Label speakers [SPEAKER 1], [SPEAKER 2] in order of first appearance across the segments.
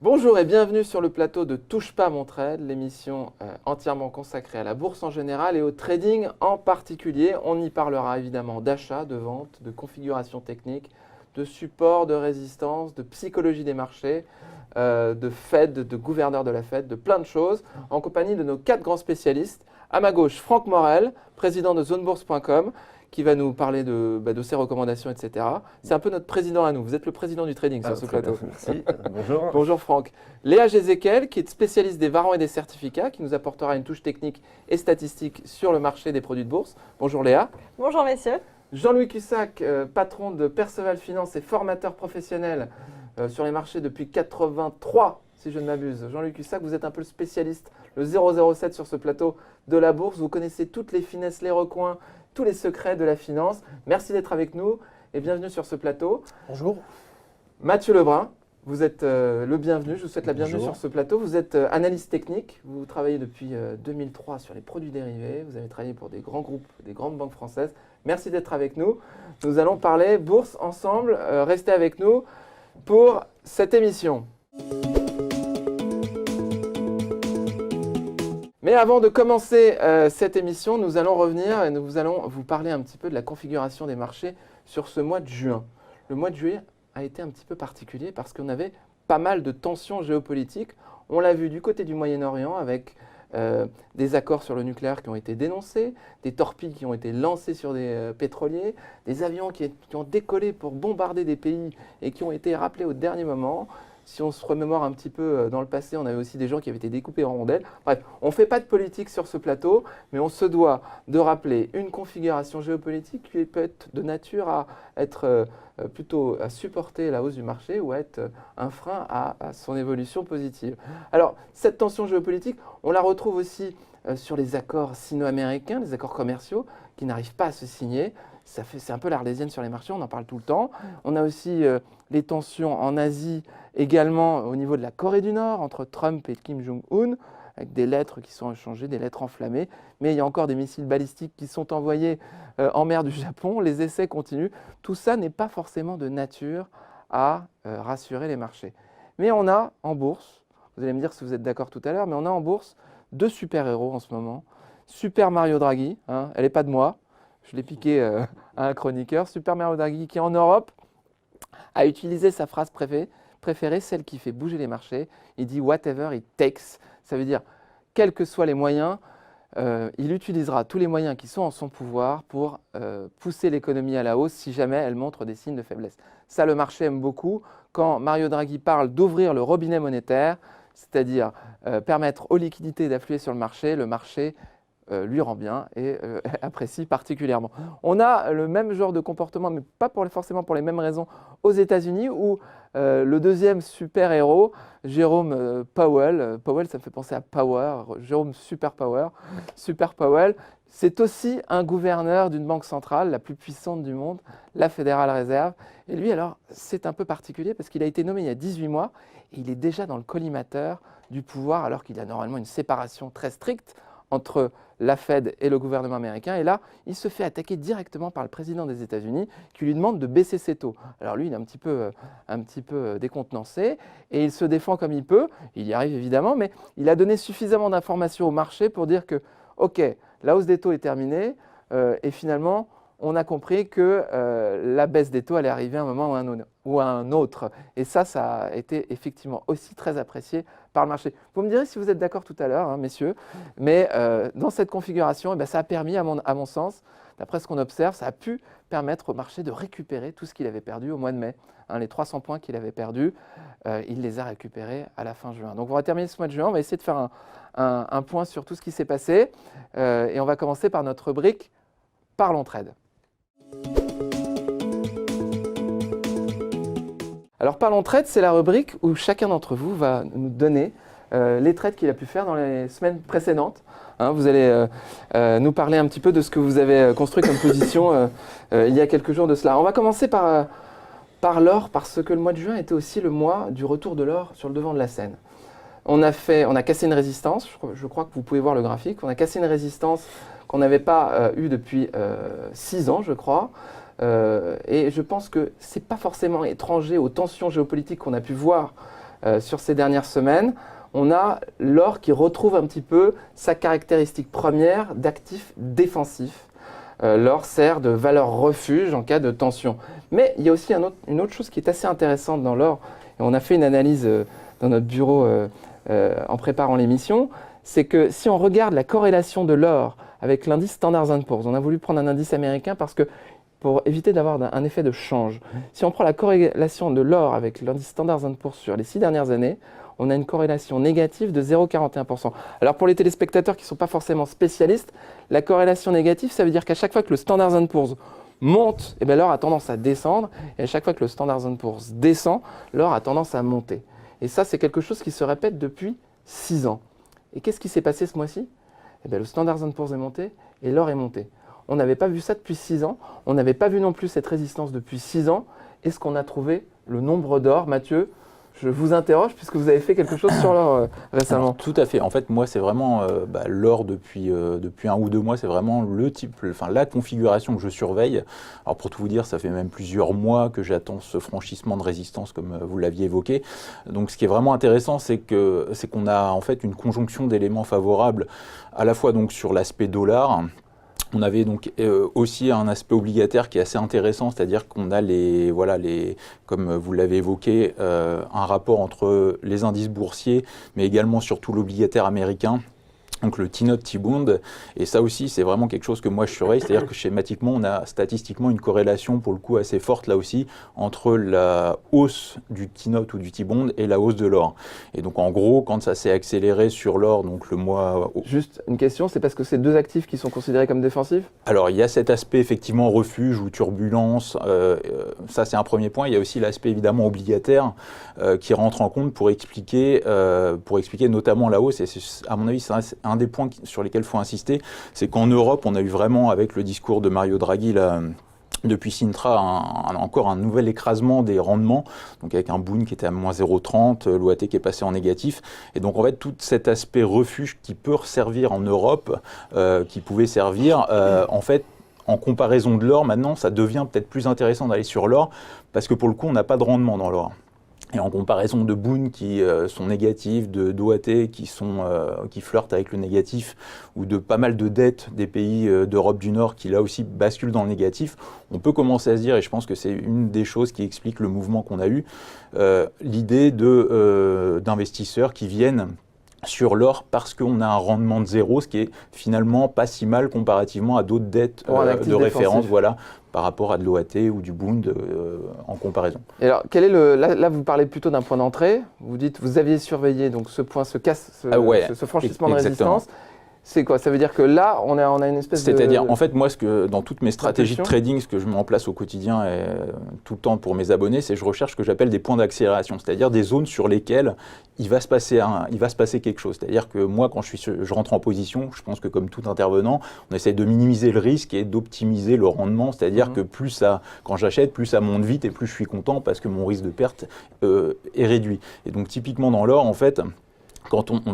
[SPEAKER 1] Bonjour et bienvenue sur le plateau de Touche pas mon trade, l'émission entièrement consacrée à la bourse en général et au trading en particulier. On y parlera évidemment d'achat, de vente, de configuration technique, de support, de résistance, de psychologie des marchés, de Fed, de gouverneur de la Fed, de plein de choses, en compagnie de nos 4 grands spécialistes. À ma gauche, Franck Morel, président de zonebourse.com, qui va nous parler de ses recommandations, etc. C'est un peu notre président à nous. Vous êtes le président du trading sur ce plateau.
[SPEAKER 2] Merci. Bonjour.
[SPEAKER 1] Bonjour Franck. Léa Gézéquel, qui est spécialiste des varants et des certificats, qui nous apportera une touche technique et statistique sur le marché des produits de bourse. Bonjour Léa.
[SPEAKER 3] Bonjour messieurs.
[SPEAKER 1] Jean-Louis Cussac, patron de Perceval Finance et formateur professionnel sur les marchés depuis 83, si je ne m'abuse. Jean-Louis Cussac, vous êtes un peu le spécialiste, le 007 sur ce plateau de la bourse. Vous connaissez toutes les finesses, les recoins, tous les secrets de la finance. Merci d'être avec nous et bienvenue sur ce plateau.
[SPEAKER 2] Bonjour.
[SPEAKER 1] Mathieu Lebrun, vous êtes le bienvenu. Je vous souhaite la bienvenue
[SPEAKER 2] Bonjour.
[SPEAKER 1] sur ce plateau. Vous êtes analyste technique. Vous travaillez depuis 2003 sur les produits dérivés. Vous avez travaillé pour des grands groupes, des grandes banques françaises. Merci d'être avec nous. Nous allons parler bourse ensemble. Restez avec nous pour cette émission. Mais avant de commencer cette émission, nous allons revenir et nous allons vous parler un petit peu de la configuration des marchés sur ce mois de juin. Le mois de juillet a été un petit peu particulier parce qu'on avait pas mal de tensions géopolitiques. On l'a vu du côté du Moyen-Orient avec des accords sur le nucléaire qui ont été dénoncés, des torpilles qui ont été lancées sur des pétroliers, des avions qui ont décollé pour bombarder des pays et qui ont été rappelés au dernier moment. Si on se remémore un petit peu dans le passé, on avait aussi des gens qui avaient été découpés en rondelles. Bref, on ne fait pas de politique sur ce plateau, mais on se doit de rappeler une configuration géopolitique qui peut être de nature à être plutôt à supporter la hausse du marché ou à être un frein à son évolution positive. Alors, cette tension géopolitique, on la retrouve aussi sur les accords sino-américains, les accords commerciaux qui n'arrivent pas à se signer. C'est un peu l'arlésienne sur les marchés, on en parle tout le temps. On a aussi les tensions en Asie, également au niveau de la Corée du Nord, entre Trump et Kim Jong-un, avec des lettres qui sont échangées, des lettres enflammées. Mais il y a encore des missiles balistiques qui sont envoyés en mer du Japon. Les essais continuent. Tout ça n'est pas forcément de nature à rassurer les marchés. Mais on a en bourse, vous allez me dire si vous êtes d'accord tout à l'heure, mais on a en bourse 2 super-héros en ce moment. Super Mario Draghi, hein, elle n'est pas de moi. Je l'ai piqué à un chroniqueur. Super Mario Draghi qui, en Europe, a utilisé sa phrase préférée, celle qui fait bouger les marchés. Il dit « whatever it takes ». Ça veut dire, quels que soient les moyens, il utilisera tous les moyens qui sont en son pouvoir pour pousser l'économie à la hausse si jamais elle montre des signes de faiblesse. Ça, le marché aime beaucoup. Quand Mario Draghi parle d'ouvrir le robinet monétaire, c'est-à-dire permettre aux liquidités d'affluer sur le marché lui rend bien et apprécie particulièrement. On a le même genre de comportement, mais pas forcément pour les mêmes raisons, aux États-Unis où le deuxième super-héros, Jérôme Powell, Powell ça me fait penser à Power, Jérôme Super Powell, c'est aussi un gouverneur d'une banque centrale, la plus puissante du monde, la Federal Reserve. Et lui, alors, c'est un peu particulier parce qu'il a été nommé il y a 18 mois et il est déjà dans le collimateur du pouvoir alors qu'il y a normalement une séparation très stricte entre la Fed et le gouvernement américain. Et là, il se fait attaquer directement par le président des États-Unis qui lui demande de baisser ses taux. Alors lui, il est un petit peu décontenancé et il se défend comme il peut. Il y arrive évidemment, mais il a donné suffisamment d'informations au marché pour dire que, OK, la hausse des taux est terminée et finalement, on a compris que la baisse des taux allait arriver à un moment ou à un autre. Et ça a été effectivement aussi très apprécié par le marché. Vous me direz si vous êtes d'accord tout à l'heure, hein, messieurs, mais dans cette configuration, ça a permis, à mon sens, d'après ce qu'on observe, ça a pu permettre au marché de récupérer tout ce qu'il avait perdu au mois de mai. Hein, les 300 points qu'il avait perdus, il les a récupérés à la fin juin. Donc on va terminer ce mois de juin, on va essayer de faire un point sur tout ce qui s'est passé. Et on va commencer par notre rubrique « Parlons Trade ». Alors Parlons Trade, c'est la rubrique où chacun d'entre vous va nous donner les trades qu'il a pu faire dans les semaines précédentes. Hein, vous allez nous parler un petit peu de ce que vous avez construit comme position il y a quelques jours de cela. On va commencer par l'or parce que le mois de juin était aussi le mois du retour de l'or sur le devant de la scène. On a cassé une résistance, je crois que vous pouvez voir le graphique, on a cassé une résistance qu'on n'avait pas eue depuis 6 ans, je crois. Et je pense que ce n'est pas forcément étranger aux tensions géopolitiques qu'on a pu voir sur ces dernières semaines. On a l'or qui retrouve un petit peu sa caractéristique première d'actif défensif. L'or sert de valeur refuge en cas de tension. Mais il y a aussi une autre chose qui est assez intéressante dans l'or, et on a fait une analyse dans notre bureau en préparant l'émission, c'est que si on regarde la corrélation de l'or avec l'indice Standard & Poor's, on a voulu prendre un indice américain parce que pour éviter d'avoir un effet de change. Si on prend la corrélation de l'or avec l'indice Standard & Poor's sur les 6 dernières années, on a une corrélation négative de 0,41%. Alors pour les téléspectateurs qui ne sont pas forcément spécialistes, la corrélation négative, ça veut dire qu'à chaque fois que le Standard & Poor's monte, eh bien, l'or a tendance à descendre, et à chaque fois que le Standard & Poor's descend, l'or a tendance à monter. Et ça, c'est quelque chose qui se répète depuis 6 ans. Et qu'est-ce qui s'est passé ce mois-ci ? Eh bien, le Standard & Poor's est monté et l'or est monté. On n'avait pas vu ça depuis 6 ans. On n'avait pas vu non plus cette résistance depuis 6 ans. Est-ce qu'on a trouvé le nombre d'or, Mathieu ? Je vous interroge puisque vous avez fait quelque chose sur l'or récemment.
[SPEAKER 2] Alors, tout à fait. En fait, moi, c'est vraiment l'or depuis 1 ou 2 mois, c'est vraiment la configuration que je surveille. Alors, pour tout vous dire, ça fait même plusieurs mois que j'attends ce franchissement de résistance, comme vous l'aviez évoqué. Donc, ce qui est vraiment intéressant, c'est qu'on a en fait une conjonction d'éléments favorables, à la fois donc sur l'aspect dollar. On avait donc aussi un aspect obligataire qui est assez intéressant, c'est-à-dire qu'on a comme vous l'avez évoqué, un rapport entre les indices boursiers, mais également surtout l'obligataire américain. Donc le T-Note, T-Bond, et ça aussi c'est vraiment quelque chose que moi je surveille, c'est-à-dire que schématiquement on a statistiquement une corrélation pour le coup assez forte là aussi entre la hausse du T-Note ou du T-Bond et la hausse de l'or. Et donc en gros quand ça s'est accéléré sur l'or, donc le mois...
[SPEAKER 1] Juste une question, c'est parce que c'est 2 actifs qui sont considérés comme défensifs ?
[SPEAKER 2] Alors il y a cet aspect effectivement refuge ou turbulence, ça c'est un premier point, il y a aussi l'aspect évidemment obligataire qui rentre en compte pour expliquer notamment la hausse, et à mon avis c'est un des points sur lesquels il faut insister, c'est qu'en Europe, on a eu vraiment, avec le discours de Mario Draghi, depuis Sintra, encore un nouvel écrasement des rendements, donc avec un Bund qui était à moins 0,30, l'OAT qui est passé en négatif. Et donc en fait, tout cet aspect refuge qui peut servir en Europe, qui pouvait servir, en fait, en comparaison de l'or, maintenant, ça devient peut-être plus intéressant d'aller sur l'or, parce que pour le coup, on n'a pas de rendement dans l'or. Et en comparaison de Bund qui sont négatifs, d'OAT qui flirtent avec le négatif, ou de pas mal de dettes des pays d'Europe du Nord qui là aussi basculent dans le négatif, on peut commencer à se dire, et je pense que c'est une des choses qui explique le mouvement qu'on a eu, l'idée d'investisseurs qui viennent sur l'or parce qu'on a un rendement de 0, ce qui est finalement pas si mal comparativement à d'autres dettes de référence, voilà, par rapport à de l'OAT ou du Bund en comparaison.
[SPEAKER 1] Et alors, quel est là, vous parlez plutôt d'un point d'entrée. Vous dites, vous aviez surveillé donc ce point, ce franchissement de résistance. C'est quoi? Ça veut dire que là, on a une espèce de...
[SPEAKER 2] C'est-à-dire, en fait, moi, dans toutes mes stratégies de trading, ce que je mets en place au quotidien et tout le temps pour mes abonnés, c'est que je recherche ce que j'appelle des points d'accélération, c'est-à-dire des zones sur lesquelles il va se passer quelque chose. C'est-à-dire que moi, quand je rentre en position, je pense que comme tout intervenant, on essaie de minimiser le risque et d'optimiser le rendement, c'est-à-dire que quand j'achète, plus ça monte vite et plus je suis content parce que mon risque de perte est réduit. Et donc, typiquement dans l'or, en fait,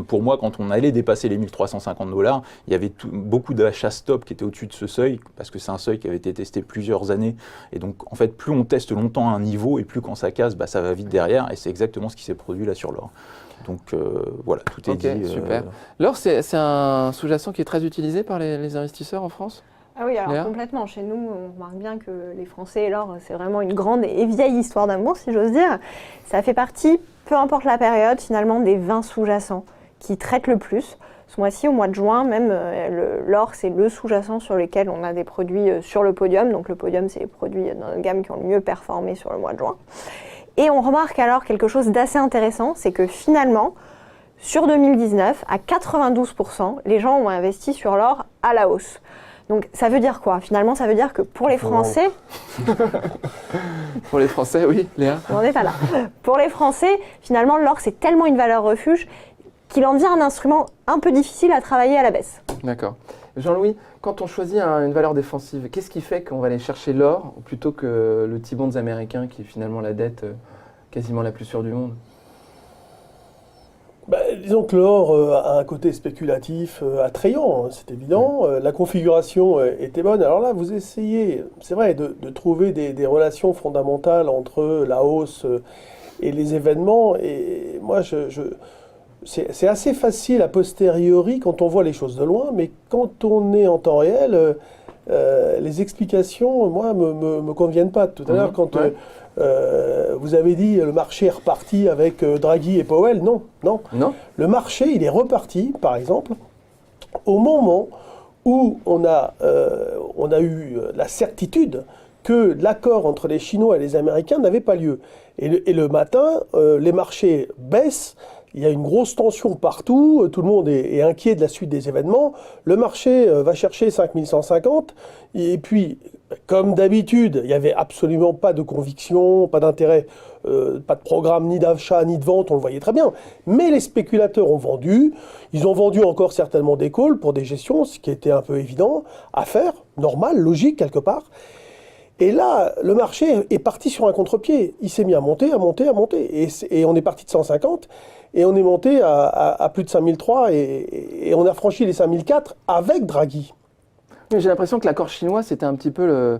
[SPEAKER 2] pour moi, quand on allait dépasser les 1350 $, il y avait beaucoup d'achats stop qui étaient au-dessus de ce seuil, parce que c'est un seuil qui avait été testé plusieurs années. Et donc, en fait, plus on teste longtemps un niveau, et plus quand ça casse, ça va vite derrière. Et c'est exactement ce qui s'est produit là sur l'or. Donc, voilà, tout est dit.
[SPEAKER 1] Super. L'or, c'est un sous-jacent qui est très utilisé par les investisseurs en France ?
[SPEAKER 3] Ah oui, alors complètement. Chez nous, on remarque bien que les Français et l'or, c'est vraiment une grande et vieille histoire d'amour, si j'ose dire. Ça fait partie, peu importe la période, finalement, des 20 sous-jacents qui traitent le plus. Ce mois-ci, au mois de juin, même, l'or, c'est le sous-jacent sur lequel on a des produits sur le podium. Donc le podium, c'est les produits dans notre gamme qui ont le mieux performé sur le mois de juin. Et on remarque alors quelque chose d'assez intéressant, c'est que finalement, sur 2019, à 92%, les gens ont investi sur l'or à la hausse. Donc ça veut dire quoi? Finalement, ça veut dire que pour les Français...
[SPEAKER 1] Pour les Français, oui, Léa.
[SPEAKER 3] On n'est pas là. Pour les Français, finalement, l'or, c'est tellement une valeur refuge qu'il en devient un instrument un peu difficile à travailler à la baisse.
[SPEAKER 1] D'accord. Jean-Louis, quand on choisit une valeur défensive, qu'est-ce qui fait qu'on va aller chercher l'or plutôt que le T-bonds américain qui est finalement la dette quasiment la plus sûre du monde?
[SPEAKER 4] Disons que l'or a un côté spéculatif attrayant, hein, c'est évident. La configuration était bonne. Alors là, vous essayez, c'est vrai, de trouver des relations fondamentales entre la hausse et les événements. Et moi, c'est assez facile a posteriori quand on voit les choses de loin, mais quand on est en temps réel, les explications, moi, me conviennent pas. Tout à l'heure, quand vous avez dit le marché est reparti avec Draghi et Powell, non. Le marché, il est reparti, par exemple, au moment où on a eu la certitude que l'accord entre les Chinois et les Américains n'avait pas lieu. Et le matin, les marchés baissent. Il y a une grosse tension partout, tout le monde est inquiet de la suite des événements. Le marché va chercher 5150, et puis, comme d'habitude, il n'y avait absolument pas de conviction, pas d'intérêt, pas de programme ni d'achat ni de vente, on le voyait très bien. Mais les spéculateurs ont vendu, ils ont vendu encore certainement des calls pour des gestions, ce qui était un peu évident à faire, normal, logique quelque part. Et là, le marché est parti sur un contre-pied. Il s'est mis à monter. Et on est parti de 150 et on est monté à plus de 5003 et on a franchi les 5004 avec Draghi.
[SPEAKER 1] Mais j'ai l'impression que l'accord chinois, c'était un petit peu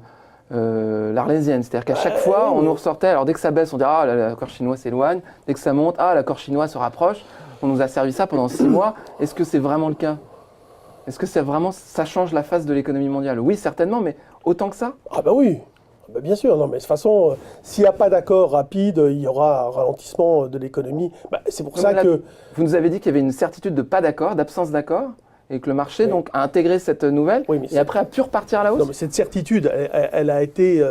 [SPEAKER 1] l'Arlésienne. C'est-à-dire qu'à chaque fois, on nous ressortait, alors dès que ça baisse, on dit « Ah, l'accord chinois s'éloigne ». Dès que ça monte, « Ah, l'accord chinois se rapproche ». On nous a servi ça pendant 6 mois. Est-ce que c'est vraiment le cas ? Est-ce que ça change la face de l'économie mondiale ? Oui, certainement, mais autant que ça ?
[SPEAKER 4] Ah bah oui, bah bien sûr. Non, mais de toute façon, s'il n'y a pas d'accord rapide, il y aura un ralentissement de l'économie. Bah, c'est pour ça que...
[SPEAKER 1] Vous nous avez dit qu'il y avait une certitude de pas d'accord, d'absence d'accord, et que le marché donc, a intégré cette nouvelle, et après a pu repartir à la hausse ?
[SPEAKER 4] Non, mais cette certitude, elle a été...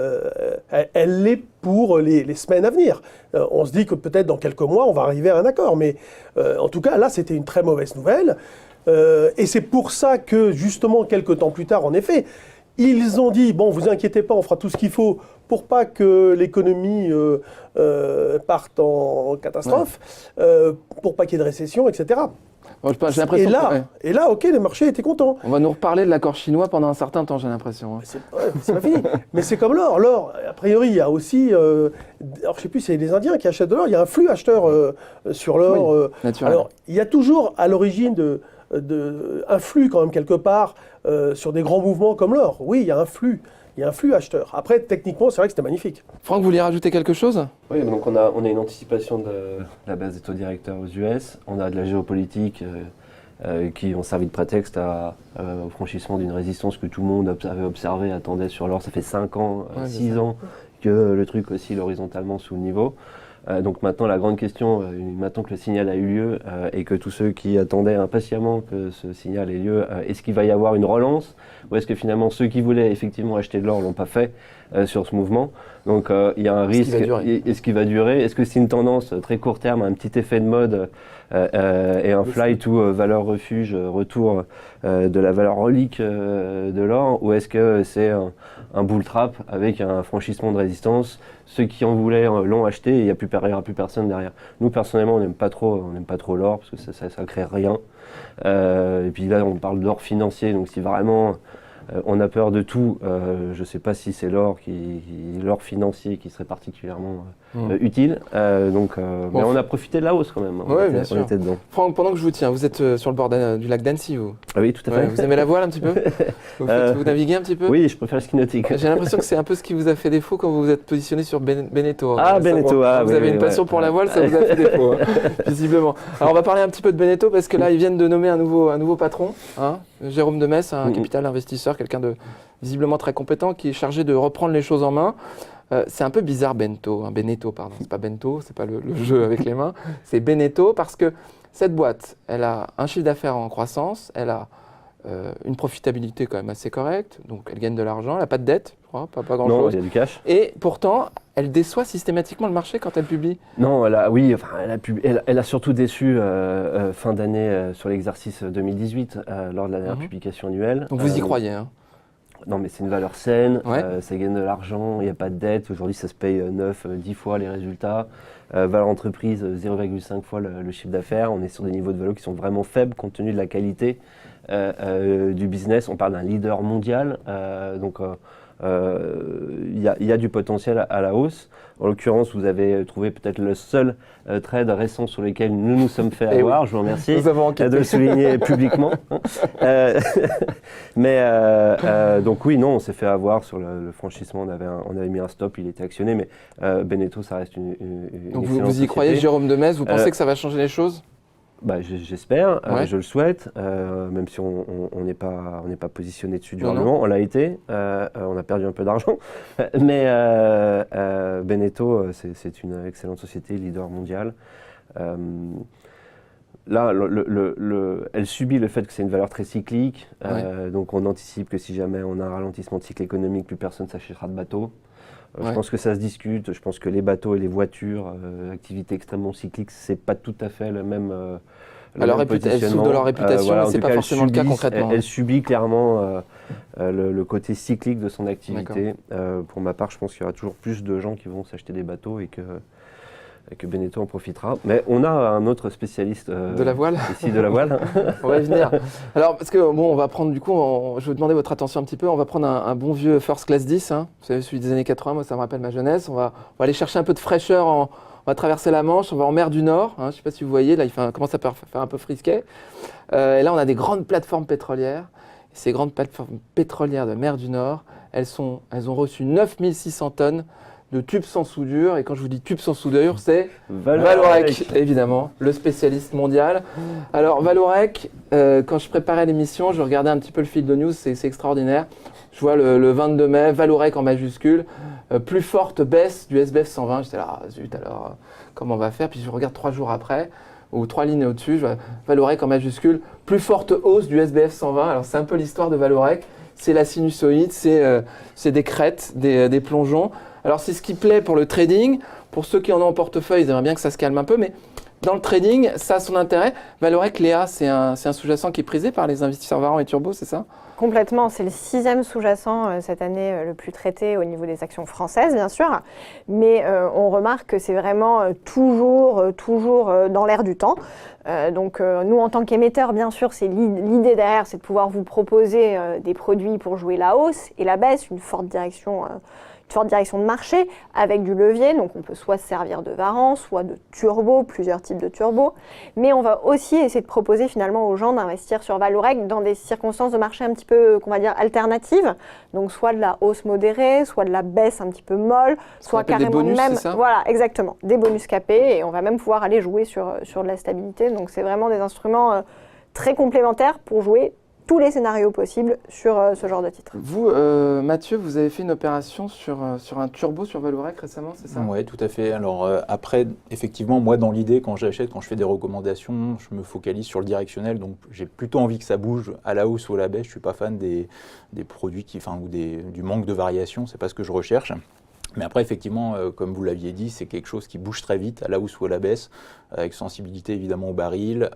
[SPEAKER 4] elle l'est pour les semaines à venir. On se dit que peut-être dans quelques mois, on va arriver à un accord. Mais en tout cas, là, c'était une très mauvaise nouvelle. Et c'est pour ça que, justement, quelques temps plus tard, en effet, ils ont dit, bon, vous inquiétez pas, on fera tout ce qu'il faut pour pas que l'économie parte en catastrophe, pour pas qu'il y ait de récession, etc.
[SPEAKER 1] Bon, j'ai l'impression
[SPEAKER 4] et là, ok, les marchés étaient contents.
[SPEAKER 1] On va nous reparler de l'accord chinois pendant un certain temps, j'ai l'impression.
[SPEAKER 4] C'est pas fini. Mais c'est comme l'or. L'or, a priori, il y a aussi... alors, je sais plus, c'est les Indiens qui achètent de l'or. Il y a un flux acheteur sur l'or.
[SPEAKER 1] Oui,
[SPEAKER 4] alors, il y a toujours à l'origine un flux quand même quelque part sur des grands mouvements comme l'or. Oui, il y a un flux. Il y a un flux acheteur. Après, techniquement, c'est vrai que c'était magnifique.
[SPEAKER 1] Franck, vous vouliez rajouter quelque chose ?
[SPEAKER 5] Oui, donc on a une anticipation de la baisse des taux directeurs aux US. On a de la géopolitique qui ont servi de prétexte au franchissement d'une résistance que tout le monde avait observée, attendait sur l'or. Ça fait 5 ans, 6 ans que le truc oscille horizontalement sous le niveau. Donc maintenant, la grande question, maintenant que le signal a eu lieu et que tous ceux qui attendaient impatiemment que ce signal ait lieu, est-ce qu'il va y avoir une relance ou est-ce que finalement ceux qui voulaient effectivement acheter de l'or l'ont pas fait sur ce mouvement ? Donc il y a un risque. Est-ce qu'il va durer ? Est-ce que c'est une tendance très court terme, un petit effet de mode et un fly to valeur refuge, retour de la valeur relique de l'or ? Ou est-ce que c'est un bull trap avec un franchissement de résistance ? Ceux qui en voulaient l'ont acheté et il n'y aura plus personne derrière. Nous, personnellement, on n'aime pas trop l'or parce que ça ne crée rien. Et puis là, on parle d'or financier, donc si vraiment on a peur de tout, je ne sais pas si c'est l'or financier qui serait particulièrement utile. Mais on a profité de la hausse quand même.
[SPEAKER 1] Bien sûr.
[SPEAKER 5] Était dedans.
[SPEAKER 1] Franck, pendant que je vous tiens, vous êtes sur le bord du lac d'Annecy, vous ?
[SPEAKER 5] Ah oui, tout à fait.
[SPEAKER 1] Vous aimez la voile un petit peu ? Vous naviguez un petit peu ?
[SPEAKER 5] Oui, je préfère le ski nautique.
[SPEAKER 1] J'ai l'impression que c'est un peu ce qui vous a fait défaut quand vous vous êtes positionné sur Beneteau.
[SPEAKER 5] Ah, Beneteau,
[SPEAKER 1] vous avez une passion pour la voile, ça vous a fait défaut, visiblement. Alors on va parler un petit peu de Beneteau parce que là, ils viennent de nommer un nouveau patron, Jérôme de Metz, un capital investisseur, quelqu'un de visiblement très compétent qui est chargé de reprendre les choses en main. C'est un peu bizarre Beneteau, pardon. C'est pas Bento, c'est pas le jeu avec les mains. C'est Beneteau parce que cette boîte, elle a un chiffre d'affaires en croissance, elle a une profitabilité quand même assez correcte, donc elle gagne de l'argent, elle n'a pas de dette, je crois, pas grand-chose.
[SPEAKER 5] Non, il y a du cash.
[SPEAKER 1] Et pourtant, elle déçoit systématiquement le marché quand elle publie.
[SPEAKER 5] Non, elle a surtout déçu fin d'année sur l'exercice 2018 lors de la dernière publication annuelle.
[SPEAKER 1] Donc vous y croyez, hein ?
[SPEAKER 5] Non, mais c'est une valeur saine, ça gagne de l'argent, il n'y a pas de dette. Aujourd'hui, ça se paye 9-10 fois les résultats. Valeur entreprise, 0,5 fois le chiffre d'affaires. On est sur des niveaux de valeur qui sont vraiment faibles compte tenu de la qualité du business. On parle d'un leader mondial, donc il y a du potentiel à la hausse. En l'occurrence, vous avez trouvé peut-être le seul trade récent sur lequel nous nous sommes fait avoir. Je vous remercie
[SPEAKER 1] Nous avons enquêté.
[SPEAKER 5] de le souligner publiquement. Donc oui, non, on s'est fait avoir sur le franchissement. On avait mis un stop, il était actionné, mais Beneteau, ça reste une
[SPEAKER 1] Donc
[SPEAKER 5] excellente
[SPEAKER 1] vous y croyez,
[SPEAKER 5] société.
[SPEAKER 1] Jérôme Demez, vous pensez que ça va changer les choses?
[SPEAKER 5] J'espère,
[SPEAKER 1] Ouais.
[SPEAKER 5] je le souhaite, même si on n'est pas positionné dessus
[SPEAKER 1] Non,
[SPEAKER 5] durablement. On l'a été, on a perdu un peu d'argent, mais Beneteau, c'est une excellente société, leader mondial. Là, elle subit le fait que c'est une valeur très cyclique, donc on anticipe que si jamais on a un ralentissement de cycle économique, plus personne s'achètera de bateaux. Je pense que ça se discute, je pense que les bateaux et les voitures, activités extrêmement cycliques, c'est pas tout à fait le même
[SPEAKER 1] Elle souffre de leur réputation, mais c'est pas forcément le cas concrètement.
[SPEAKER 5] Elle subit clairement le côté cyclique de son activité. Pour ma part, je pense qu'il y aura toujours plus de gens qui vont s'acheter des bateaux et que Beneteau en profitera. Mais on a un autre spécialiste
[SPEAKER 1] De la voile.
[SPEAKER 5] ici de la voile.
[SPEAKER 1] On va y venir. Alors, parce que bon, on va prendre du coup, je vais vous demander votre attention un petit peu. On va prendre un bon vieux First Class 10, hein. Vous savez, celui des années 80, moi ça me rappelle ma jeunesse. On va aller chercher un peu de fraîcheur, on va traverser la Manche, on va en mer du Nord. Hein. Je ne sais pas si vous voyez, là il commence à faire un peu frisquet. Et là on a des grandes plateformes pétrolières. Et ces grandes plateformes pétrolières de mer du Nord, elles ont reçu 9600 tonnes de tubes sans soudure. Et quand je vous dis tubes sans soudure, c'est Vallourec, évidemment, le spécialiste mondial. Alors Vallourec, quand je préparais l'émission, je regardais un petit peu le fil de news, c'est extraordinaire. Je vois le 22 mai, Vallourec en majuscule, plus forte baisse du SBF 120. J'étais là, zut, alors comment on va faire? Puis je regarde 3 jours après, ou 3 lignes au-dessus, je vois Vallourec en majuscule, plus forte hausse du SBF 120. Alors c'est un peu l'histoire de Vallourec, c'est la sinusoïde, c'est des crêtes, des plongeons. Alors c'est ce qui plaît pour le trading. Pour ceux qui en ont en portefeuille, ils aimeraient bien que ça se calme un peu, mais dans le trading, ça a son intérêt. Vallourec, Léa, c'est un sous-jacent qui est prisé par les investisseurs Varan et Turbo, c'est ça?
[SPEAKER 3] Complètement, c'est le 6e sous-jacent cette année le plus traité au niveau des actions françaises, bien sûr. Mais on remarque que c'est vraiment toujours dans l'air du temps. Donc nous, en tant qu'émetteurs, bien sûr, c'est l'idée derrière, c'est de pouvoir vous proposer des produits pour jouer la hausse et la baisse, une forte direction de marché avec du levier. Donc on peut soit se servir de Varan, soit de turbo, plusieurs types de turbo. Mais on va aussi essayer de proposer finalement aux gens d'investir sur Vallourec dans des circonstances de marché un petit peu, qu'on va dire, alternatives. Donc soit de la hausse modérée, soit de la baisse un petit peu molle, soit carrément
[SPEAKER 1] des bonus,
[SPEAKER 3] même...
[SPEAKER 1] c'est ça?
[SPEAKER 3] Voilà, exactement. Des bonus capés et on va même pouvoir aller jouer sur de la stabilité. Donc c'est vraiment des instruments très complémentaires pour jouer tous les scénarios possibles sur ce genre de titre.
[SPEAKER 1] Vous, Mathieu, vous avez fait une opération sur un turbo sur Vallourec récemment, c'est ça?
[SPEAKER 2] Oui, tout à fait. Alors après, effectivement, moi dans l'idée, quand j'achète, quand je fais des recommandations, je me focalise sur le directionnel. Donc j'ai plutôt envie que ça bouge à la hausse ou à la baisse. Je ne suis pas fan des produits du manque de variation, c'est pas ce que je recherche. Mais après, effectivement, comme vous l'aviez dit, c'est quelque chose qui bouge très vite, à la hausse ou à la baisse, avec sensibilité évidemment au baril,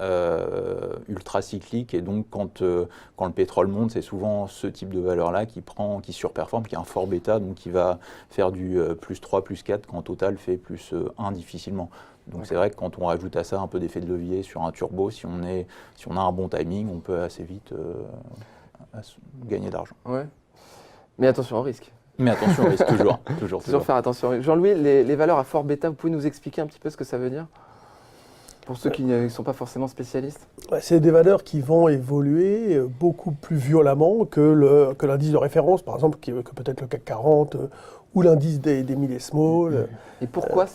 [SPEAKER 2] ultra cyclique. Et donc, quand le pétrole monte, c'est souvent ce type de valeur-là qui surperforme, qui a un fort bêta, donc qui va faire du plus 3, plus 4, quand Total fait plus 1 difficilement. Donc c'est vrai que quand on rajoute à ça un peu d'effet de levier sur un turbo, si on a un bon timing, on peut assez vite gagner d'argent.
[SPEAKER 1] Ouais. Mais attention au risque.
[SPEAKER 2] Mais attention, on risque toujours.
[SPEAKER 1] Toujours faire attention. Jean-Louis, les valeurs à fort bêta, vous pouvez nous expliquer un petit peu ce que ça veut dire? Pour ceux qui ne sont pas forcément spécialistes.
[SPEAKER 4] C'est des valeurs qui vont évoluer beaucoup plus violemment que l'indice de référence, par exemple, que peut-être le CAC 40 ou l'indice des mid et small.
[SPEAKER 1] Et pourquoi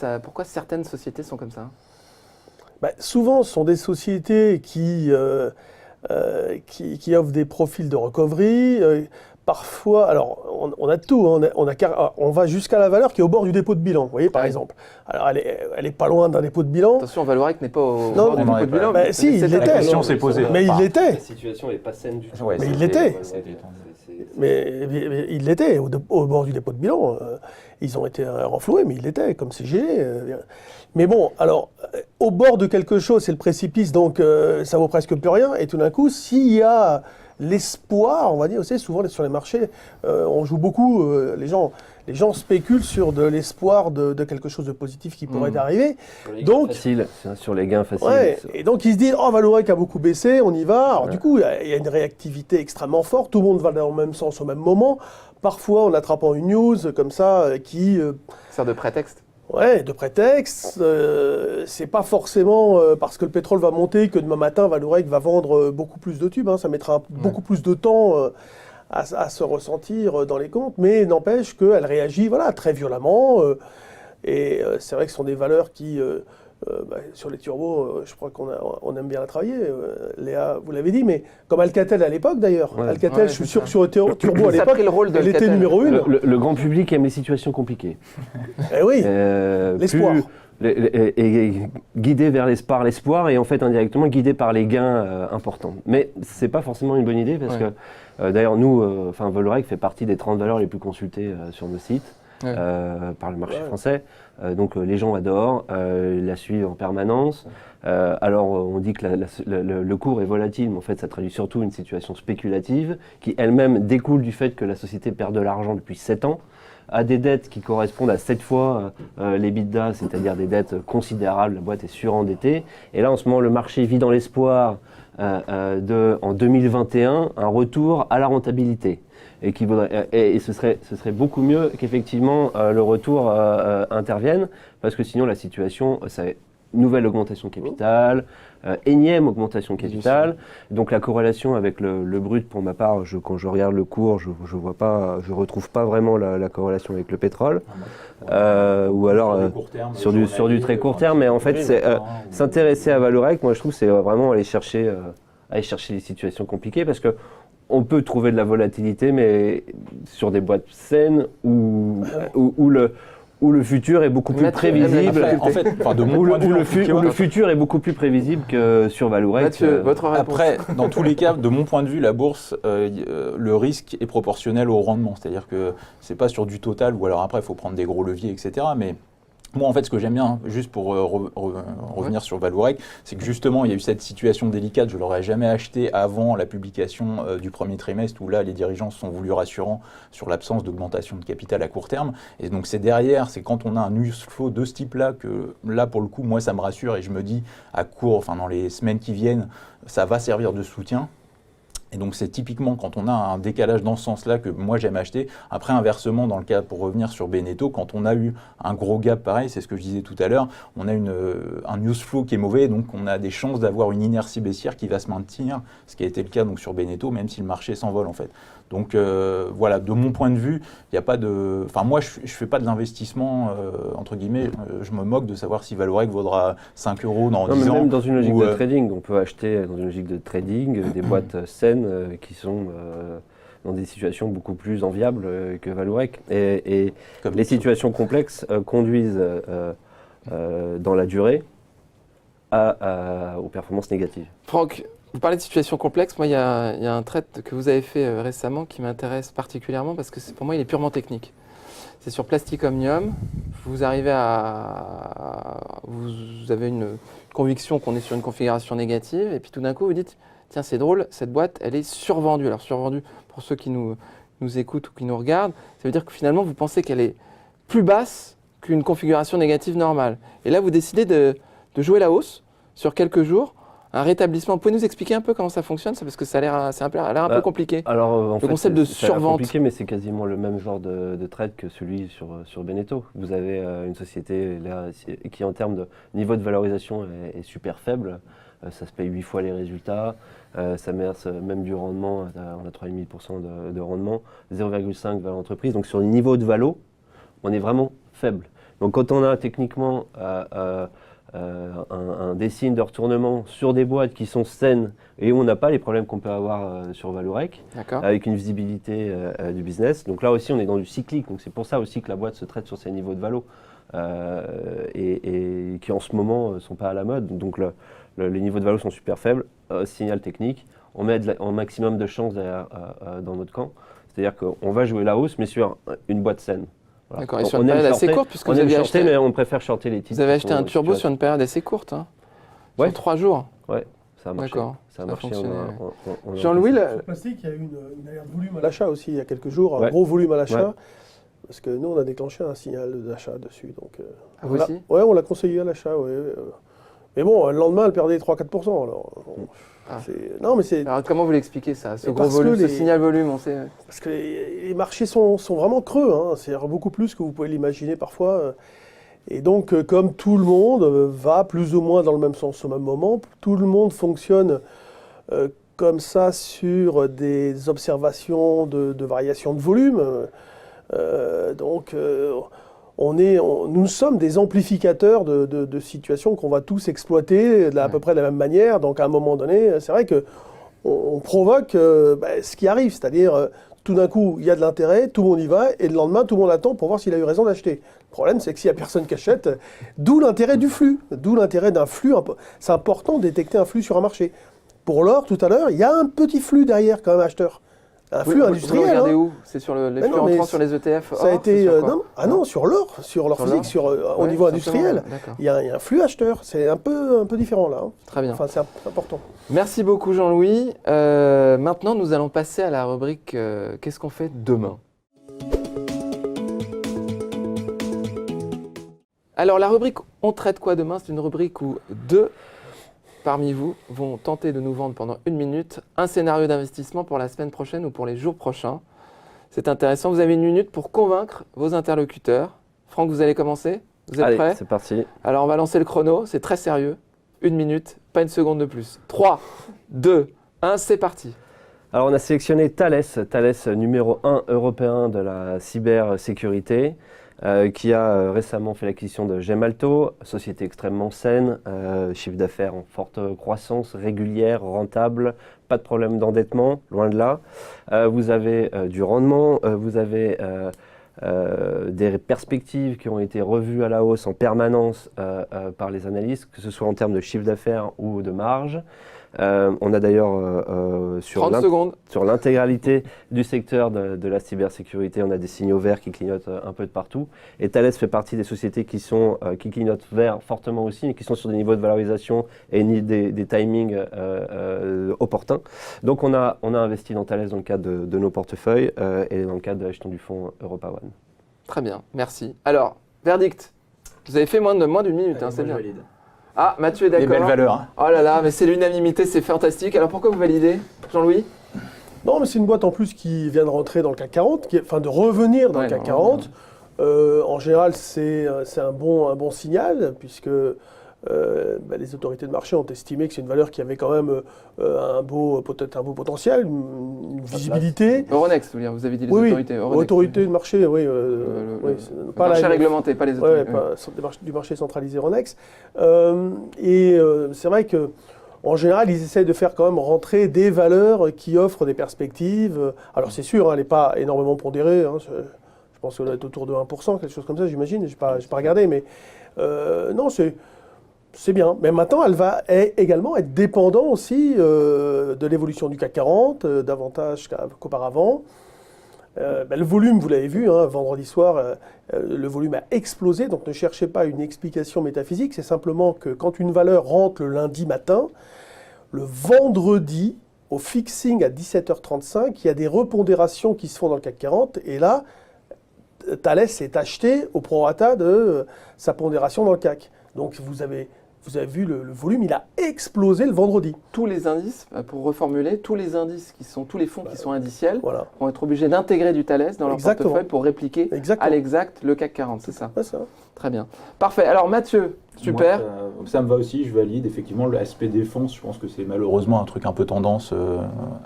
[SPEAKER 1] certaines sociétés sont comme ça?
[SPEAKER 4] Souvent, ce sont des sociétés qui offrent des profils de recovery. Parfois, alors on a tout, hein, on va jusqu'à la valeur qui est au bord du dépôt de bilan, vous voyez, par exemple. Alors elle est pas loin d'un dépôt de bilan.
[SPEAKER 1] Attention, Vallourec n'est pas au bord du dépôt de bilan.
[SPEAKER 4] Si, il l'était.
[SPEAKER 2] La question s'est posée.
[SPEAKER 4] Mais il l'était.
[SPEAKER 5] La situation n'est pas saine du tout.
[SPEAKER 2] Ouais,
[SPEAKER 4] Mais il l'était.
[SPEAKER 5] Mais
[SPEAKER 4] Mais il l'était au bord du dépôt de bilan. Ils ont été renfloués, mais il l'était, comme CGG. Mais bon, alors, au bord de quelque chose, c'est le précipice, donc ça vaut presque plus rien. Et tout d'un coup, s'il y a l'espoir, on va dire, aussi souvent sur les marchés, on joue beaucoup, les gens spéculent sur de l'espoir de quelque chose de positif qui pourrait arriver. Donc,
[SPEAKER 5] sur les gains faciles.
[SPEAKER 4] Ouais, et donc ils se disent, Vallourec a beaucoup baissé, on y va. Alors du coup, il y a une réactivité extrêmement forte, tout le monde va dans le même sens au même moment. Parfois, en attrapant une news comme ça qui...
[SPEAKER 1] sert de prétexte.
[SPEAKER 4] Ouais, de prétexte. C'est pas forcément parce que le pétrole va monter que demain matin, Vallourec va vendre beaucoup plus de tubes. Ça mettra beaucoup plus de temps à se ressentir dans les comptes, mais n'empêche qu'elle réagit très violemment. Et c'est vrai que ce sont des valeurs qui, sur les turbos, je crois qu'on aime bien la travailler. Léa, vous l'avez dit, mais comme Alcatel à l'époque d'ailleurs.
[SPEAKER 5] Ouais.
[SPEAKER 4] Alcatel, je suis sûr que sur le turbo à
[SPEAKER 1] Ça a pris
[SPEAKER 4] l'époque,
[SPEAKER 1] le rôle
[SPEAKER 4] elle était
[SPEAKER 1] d'Alcatel.
[SPEAKER 4] numéro 1.
[SPEAKER 5] Le grand public aime les situations compliquées.
[SPEAKER 4] Eh oui, l'espoir.
[SPEAKER 5] Et guidé vers l'espoir et en fait indirectement guidé par les gains importants. Mais c'est pas forcément une bonne idée parce que d'ailleurs nous, Vallourec fait partie des 30 valeurs les plus consultées sur nos sites par le marché français. Donc les gens adorent, la suivent en permanence. Alors on dit que le cours est volatile, mais en fait ça traduit surtout une situation spéculative qui elle-même découle du fait que la société perd de l'argent depuis 7 ans. A des dettes qui correspondent à 7 fois l'EBITDA, c'est-à-dire des dettes considérables, la boîte est surendettée. Et là, en ce moment, le marché vit dans l'espoir en 2021, un retour à la rentabilité. Et ce serait beaucoup mieux qu'effectivement le retour intervienne, parce que sinon la situation, c'est nouvelle augmentation de capital, énième augmentation de capital. Donc la corrélation avec le brut, pour ma part, quand je regarde le cours, je retrouve pas vraiment la corrélation avec le pétrole. Ou alors sur du très court terme. Mais en fait, s'intéresser à Vallourec, moi je trouve, c'est vraiment aller chercher les situations compliquées, parce que on peut trouver de la volatilité, mais sur des boîtes saines où le futur est beaucoup plus prévisible. Où le futur est beaucoup plus prévisible que sur Vallourec.
[SPEAKER 1] Mathieu, votre réponse.
[SPEAKER 2] Après, dans tous les cas, de mon point de vue, la bourse, le risque est proportionnel au rendement. C'est-à-dire que c'est pas sur du total, ou alors après, il faut prendre des gros leviers, etc. Mais moi, en fait, ce que j'aime bien, juste pour revenir sur Vallourec, c'est que justement, il y a eu cette situation délicate. Je ne l'aurais jamais acheté avant la publication du premier trimestre, où là, les dirigeants se sont voulus rassurants sur l'absence d'augmentation de capital à court terme. Et donc, c'est quand on a un news flow de ce type-là, que là, pour le coup, moi, ça me rassure et je me dis, dans les semaines qui viennent, ça va servir de soutien. Et donc c'est typiquement quand on a un décalage dans ce sens-là que moi j'aime acheter. Après, inversement, dans le cas, pour revenir sur Beneteau, quand on a eu un gros gap pareil, c'est ce que je disais tout à l'heure, on a un news flow qui est mauvais, donc on a des chances d'avoir une inertie baissière qui va se maintenir, ce qui a été le cas donc sur Beneteau, même si le marché s'envole en fait. Donc voilà, de mon point de vue, il n'y a pas de... Enfin moi, je ne fais pas de l'investissement, entre guillemets, je me moque de savoir si Vallourec vaudra 5 € dans 10 ans.
[SPEAKER 5] Même dans une logique de trading, on peut acheter dans une logique de trading des boîtes saines qui sont dans des situations beaucoup plus enviables que Vallourec. Et les situations complexes conduisent dans la durée aux performances négatives.
[SPEAKER 1] Franck, vous parlez de situation complexe. Moi, il y a un trade que vous avez fait récemment qui m'intéresse particulièrement parce que pour moi, il est purement technique. C'est sur Plastic Omnium. Vous avez une conviction qu'on est sur une configuration négative et puis tout d'un coup, vous dites tiens, c'est drôle, cette boîte, elle est survendue. Alors, survendue, pour ceux qui nous écoutent ou qui nous regardent, ça veut dire que finalement, vous pensez qu'elle est plus basse qu'une configuration négative normale. Et là, vous décidez de jouer la hausse sur quelques jours. Un rétablissement. Vous pouvez nous expliquer un peu comment ça fonctionne, parce que ça a l'air un peu compliqué.
[SPEAKER 5] Alors,
[SPEAKER 1] le concept de survente.
[SPEAKER 5] C'est compliqué, mais c'est quasiment le même genre de trade que celui sur Beneteau. Vous avez une société là, qui, en termes de niveau de valorisation, est super faible. Ça se paye 8 fois les résultats. Ça verse même du rendement. On a 3,5% de rendement, 0,5 valeur entreprise. Donc, sur le niveau de valo, on est vraiment faible. Donc, quand on a techniquement des signes de retournement sur des boîtes qui sont saines et où on n'a pas les problèmes qu'on peut avoir sur Vallourec, avec une visibilité du business. Donc là aussi, on est dans du cyclique. Donc c'est pour ça aussi que la boîte se traite sur ses niveaux de valo et qui en ce moment ne sont pas à la mode. Donc les niveaux de valo sont super faibles. Signal technique, on met un maximum de chances dans notre camp. C'est-à-dire qu'on va jouer la hausse, mais sur une boîte saine. Voilà.
[SPEAKER 1] D'accord, et sur une période assez courte, puisque vous avez acheté,
[SPEAKER 5] mais on préfère shorter les titres.
[SPEAKER 1] Vous avez acheté un turbo sur une période assez courte, sur 3 jours.
[SPEAKER 5] Ouais, ça a marché.
[SPEAKER 1] D'accord,
[SPEAKER 5] Ça a
[SPEAKER 1] ça a
[SPEAKER 5] marché.
[SPEAKER 1] fonctionné,
[SPEAKER 5] on a
[SPEAKER 1] Jean-Louis,
[SPEAKER 4] Sur le plastique, il y a eu une alerte volume à l'achat aussi il y a quelques jours, un
[SPEAKER 5] Ouais.
[SPEAKER 4] gros volume à l'achat.
[SPEAKER 5] Ouais.
[SPEAKER 4] Parce que nous, on a déclenché un signal d'achat dessus. Donc,
[SPEAKER 1] Ah, vous aussi
[SPEAKER 4] ouais, on l'a conseillé à l'achat. Ouais. Mais bon, le lendemain, elle perdait 3-4%. Alors,
[SPEAKER 1] Ah.
[SPEAKER 4] non, mais c'est
[SPEAKER 1] Alors comment vous l'expliquez ça, ce
[SPEAKER 4] Mais
[SPEAKER 1] gros
[SPEAKER 4] parce que
[SPEAKER 1] volume, ce
[SPEAKER 4] les-
[SPEAKER 1] signal volume, on sait.
[SPEAKER 4] parce que les marchés sont vraiment creux. Hein. C'est beaucoup plus que vous pouvez l'imaginer parfois. Et donc, comme tout le monde va plus ou moins dans le même sens au même moment, tout le monde fonctionne comme ça sur des observations de variation de volume. Donc, nous sommes des amplificateurs de situations qu'on va tous exploiter à peu près de la même manière. Donc, à un moment donné, c'est vrai que on provoque ce qui arrive, c'est-à-dire tout d'un coup, il y a de l'intérêt, tout le monde y va, et le lendemain, tout le monde attend pour voir s'il a eu raison d'acheter. Le problème, c'est que s'il n'y a personne qui achète, d'où l'intérêt du flux, d'où l'intérêt d'un flux. C'est important de détecter un flux sur un marché. Pour l'or, tout à l'heure, il y a un petit flux derrière quand même acheteur. Un flux
[SPEAKER 1] Vous
[SPEAKER 4] industriel.
[SPEAKER 1] regardez
[SPEAKER 4] hein.
[SPEAKER 1] où? C'est sur les
[SPEAKER 4] Mais
[SPEAKER 1] flux
[SPEAKER 4] non, mais
[SPEAKER 1] entrants sur les ETF
[SPEAKER 4] Ça a
[SPEAKER 1] or,
[SPEAKER 4] été
[SPEAKER 1] c'est sur quoi
[SPEAKER 4] non, sur l'or
[SPEAKER 1] Sur
[SPEAKER 4] physique,
[SPEAKER 1] l'or
[SPEAKER 4] au
[SPEAKER 1] Ouais,
[SPEAKER 4] niveau
[SPEAKER 1] simplement,
[SPEAKER 4] industriel.
[SPEAKER 1] D'accord,
[SPEAKER 4] Il y a un flux acheteur. C'est un peu différent là. Hein.
[SPEAKER 1] très bien.
[SPEAKER 4] Enfin, c'est important.
[SPEAKER 1] Merci beaucoup Jean-Louis. Maintenant, nous allons passer à la rubrique Qu'est-ce qu'on fait demain? Alors, la rubrique On traite quoi demain? C'est une rubrique où deux parmi vous vont tenter de nous vendre pendant 1 minute un scénario d'investissement pour la semaine prochaine ou pour les jours prochains. C'est intéressant. Vous avez 1 minute pour convaincre vos interlocuteurs. Franck, vous allez commencer? Vous êtes
[SPEAKER 5] Allez,
[SPEAKER 1] prêts?
[SPEAKER 5] c'est parti.
[SPEAKER 1] Alors, on va lancer le chrono. C'est très sérieux. 1 minute, pas une seconde de plus. 3, 2, 1, c'est parti.
[SPEAKER 5] Alors, on a sélectionné Thales, numéro 1 européen de la cybersécurité, qui a récemment fait l'acquisition de Gemalto, société extrêmement saine, chiffre d'affaires en forte croissance, régulière, rentable, pas de problème d'endettement, loin de là. Vous avez du rendement, vous avez des perspectives qui ont été revues à la hausse en permanence par les analystes, que ce soit en termes de chiffre d'affaires ou de marge. On a d'ailleurs
[SPEAKER 1] 30 secondes.
[SPEAKER 5] sur l'intégralité du secteur de la cybersécurité, on a des signaux verts qui clignotent un peu de partout. Et Thales fait partie des sociétés qui clignotent vert fortement aussi, mais qui sont sur des niveaux de valorisation et des timings opportuns. Donc on a investi dans Thales dans le cadre de nos portefeuilles et dans le cadre de la gestion du fonds Europa One.
[SPEAKER 1] Très bien, merci. Alors, verdict. Vous avez fait moins d'une minute, hein, c'est bien. Ah, Mathieu est
[SPEAKER 2] Des
[SPEAKER 1] d'accord.
[SPEAKER 2] belles valeurs. Hein.
[SPEAKER 1] Oh là là, mais c'est l'unanimité, c'est fantastique. Alors pourquoi vous validez, Jean-Louis?
[SPEAKER 4] Non, mais c'est une boîte en plus qui vient de rentrer dans le CAC 40, enfin de revenir dans le CAC 40. En général, c'est un bon signal, puisque les autorités de marché ont estimé que c'est une valeur qui avait quand même peut-être un beau potentiel, une visibilité.
[SPEAKER 1] Euronext, vous avez dit les
[SPEAKER 4] Oui,
[SPEAKER 1] autorités. Euronext,
[SPEAKER 4] autorités de marché, oui.
[SPEAKER 1] le
[SPEAKER 4] pas
[SPEAKER 1] marché
[SPEAKER 4] la-
[SPEAKER 1] réglementé, pas les
[SPEAKER 4] Ouais,
[SPEAKER 1] autorités.
[SPEAKER 4] du marché centralisé Euronext. C'est vrai que en général, ils essayent de faire quand même rentrer des valeurs qui offrent des perspectives. Alors c'est sûr, elle n'est pas énormément pondérée. Hein, je pense qu'elle est autour de 1%, quelque chose comme ça, j'imagine. Je n'ai pas regardé, mais non, c'est bien. Mais maintenant, elle va également être dépendante aussi de l'évolution du CAC 40, davantage qu'auparavant. Le volume, vous l'avez vu, hein, vendredi soir, le volume a explosé, donc ne cherchez pas une explication métaphysique, c'est simplement que quand une valeur rentre le lundi matin, le vendredi, au fixing à 17h35, il y a des repondérations qui se font dans le CAC 40, et là, Thales est acheté au prorata de sa pondération dans le CAC. Donc vous avez vu le volume, il a explosé le vendredi.
[SPEAKER 1] Tous les indices, pour reformuler, tous les fonds qui sont indiciels
[SPEAKER 4] Voilà.
[SPEAKER 1] vont être obligés d'intégrer du Thales dans leur
[SPEAKER 4] Exactement.
[SPEAKER 1] portefeuille pour répliquer
[SPEAKER 4] Exactement.
[SPEAKER 1] à l'exact le CAC 40, c'est ça?
[SPEAKER 4] Ouais, ça.
[SPEAKER 1] Très bien. Parfait. Alors Mathieu, super.
[SPEAKER 2] Moi, ça me va aussi, je valide. Effectivement, l'aspect défense, je pense que c'est malheureusement un truc un peu tendance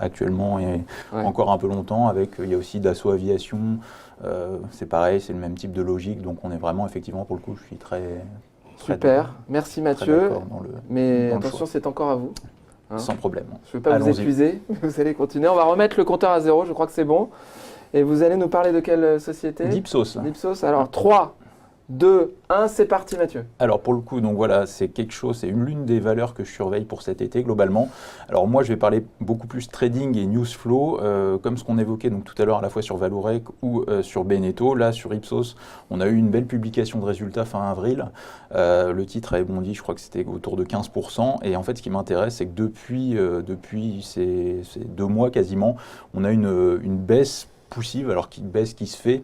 [SPEAKER 2] actuellement et encore un peu longtemps. Il y a aussi Dassault Aviation, c'est pareil, c'est le même type de logique. Donc on est vraiment, effectivement, pour le coup, je suis très
[SPEAKER 1] Super. Merci Mathieu.
[SPEAKER 2] d'accord
[SPEAKER 1] Mais
[SPEAKER 2] dans le
[SPEAKER 1] attention,
[SPEAKER 2] choix.
[SPEAKER 1] c'est encore à vous. Hein.
[SPEAKER 2] Sans problème.
[SPEAKER 1] Je ne veux pas vous
[SPEAKER 2] Allons-y.
[SPEAKER 1] épuiser, vous allez continuer. On va remettre le compteur à 0, je crois que c'est bon. Et vous allez nous parler de quelle société?
[SPEAKER 2] Dipsos.
[SPEAKER 1] Dipsos. Alors 3, 2, 1, c'est parti Mathieu.
[SPEAKER 2] Alors pour le coup, donc voilà, c'est quelque chose, c'est l'une des valeurs que je surveille pour cet été globalement. Alors moi, je vais parler beaucoup plus trading et news flow, comme ce qu'on évoquait donc tout à l'heure à la fois sur Valorec ou sur Beneteau. Là, sur Ipsos, on a eu une belle publication de résultats fin avril. Le titre a bondi, je crois que c'était autour de 15%. Et en fait, ce qui m'intéresse, c'est que depuis ces 2 mois quasiment, on a une baisse poussive, alors baisse qui se fait,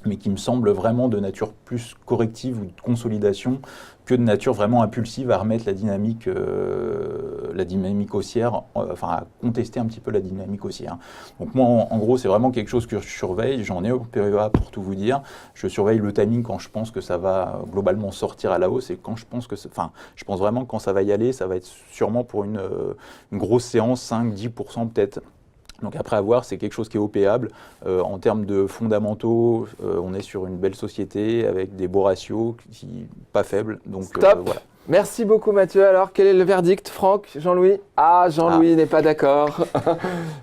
[SPEAKER 2] mais qui me semble vraiment de nature plus corrective ou de consolidation que de nature vraiment impulsive à remettre la dynamique haussière, enfin à contester un petit peu la dynamique haussière. Donc moi, en gros, c'est vraiment quelque chose que je surveille. J'en ai au PEA pour tout vous dire. Je surveille le timing quand je pense que ça va globalement sortir à la hausse et quand je pense que, je pense vraiment que quand ça va y aller, ça va être sûrement pour une grosse séance, 5-10% peut-être. Donc après à voir, c'est quelque chose qui est opéable. En termes de fondamentaux, on est sur une belle société avec des beaux ratios, pas faibles. Donc
[SPEAKER 1] Stop.
[SPEAKER 2] voilà.
[SPEAKER 1] Merci beaucoup Mathieu. Alors quel est le verdict, Franck, Jean-Louis? Ah, Jean-Louis n'est pas d'accord.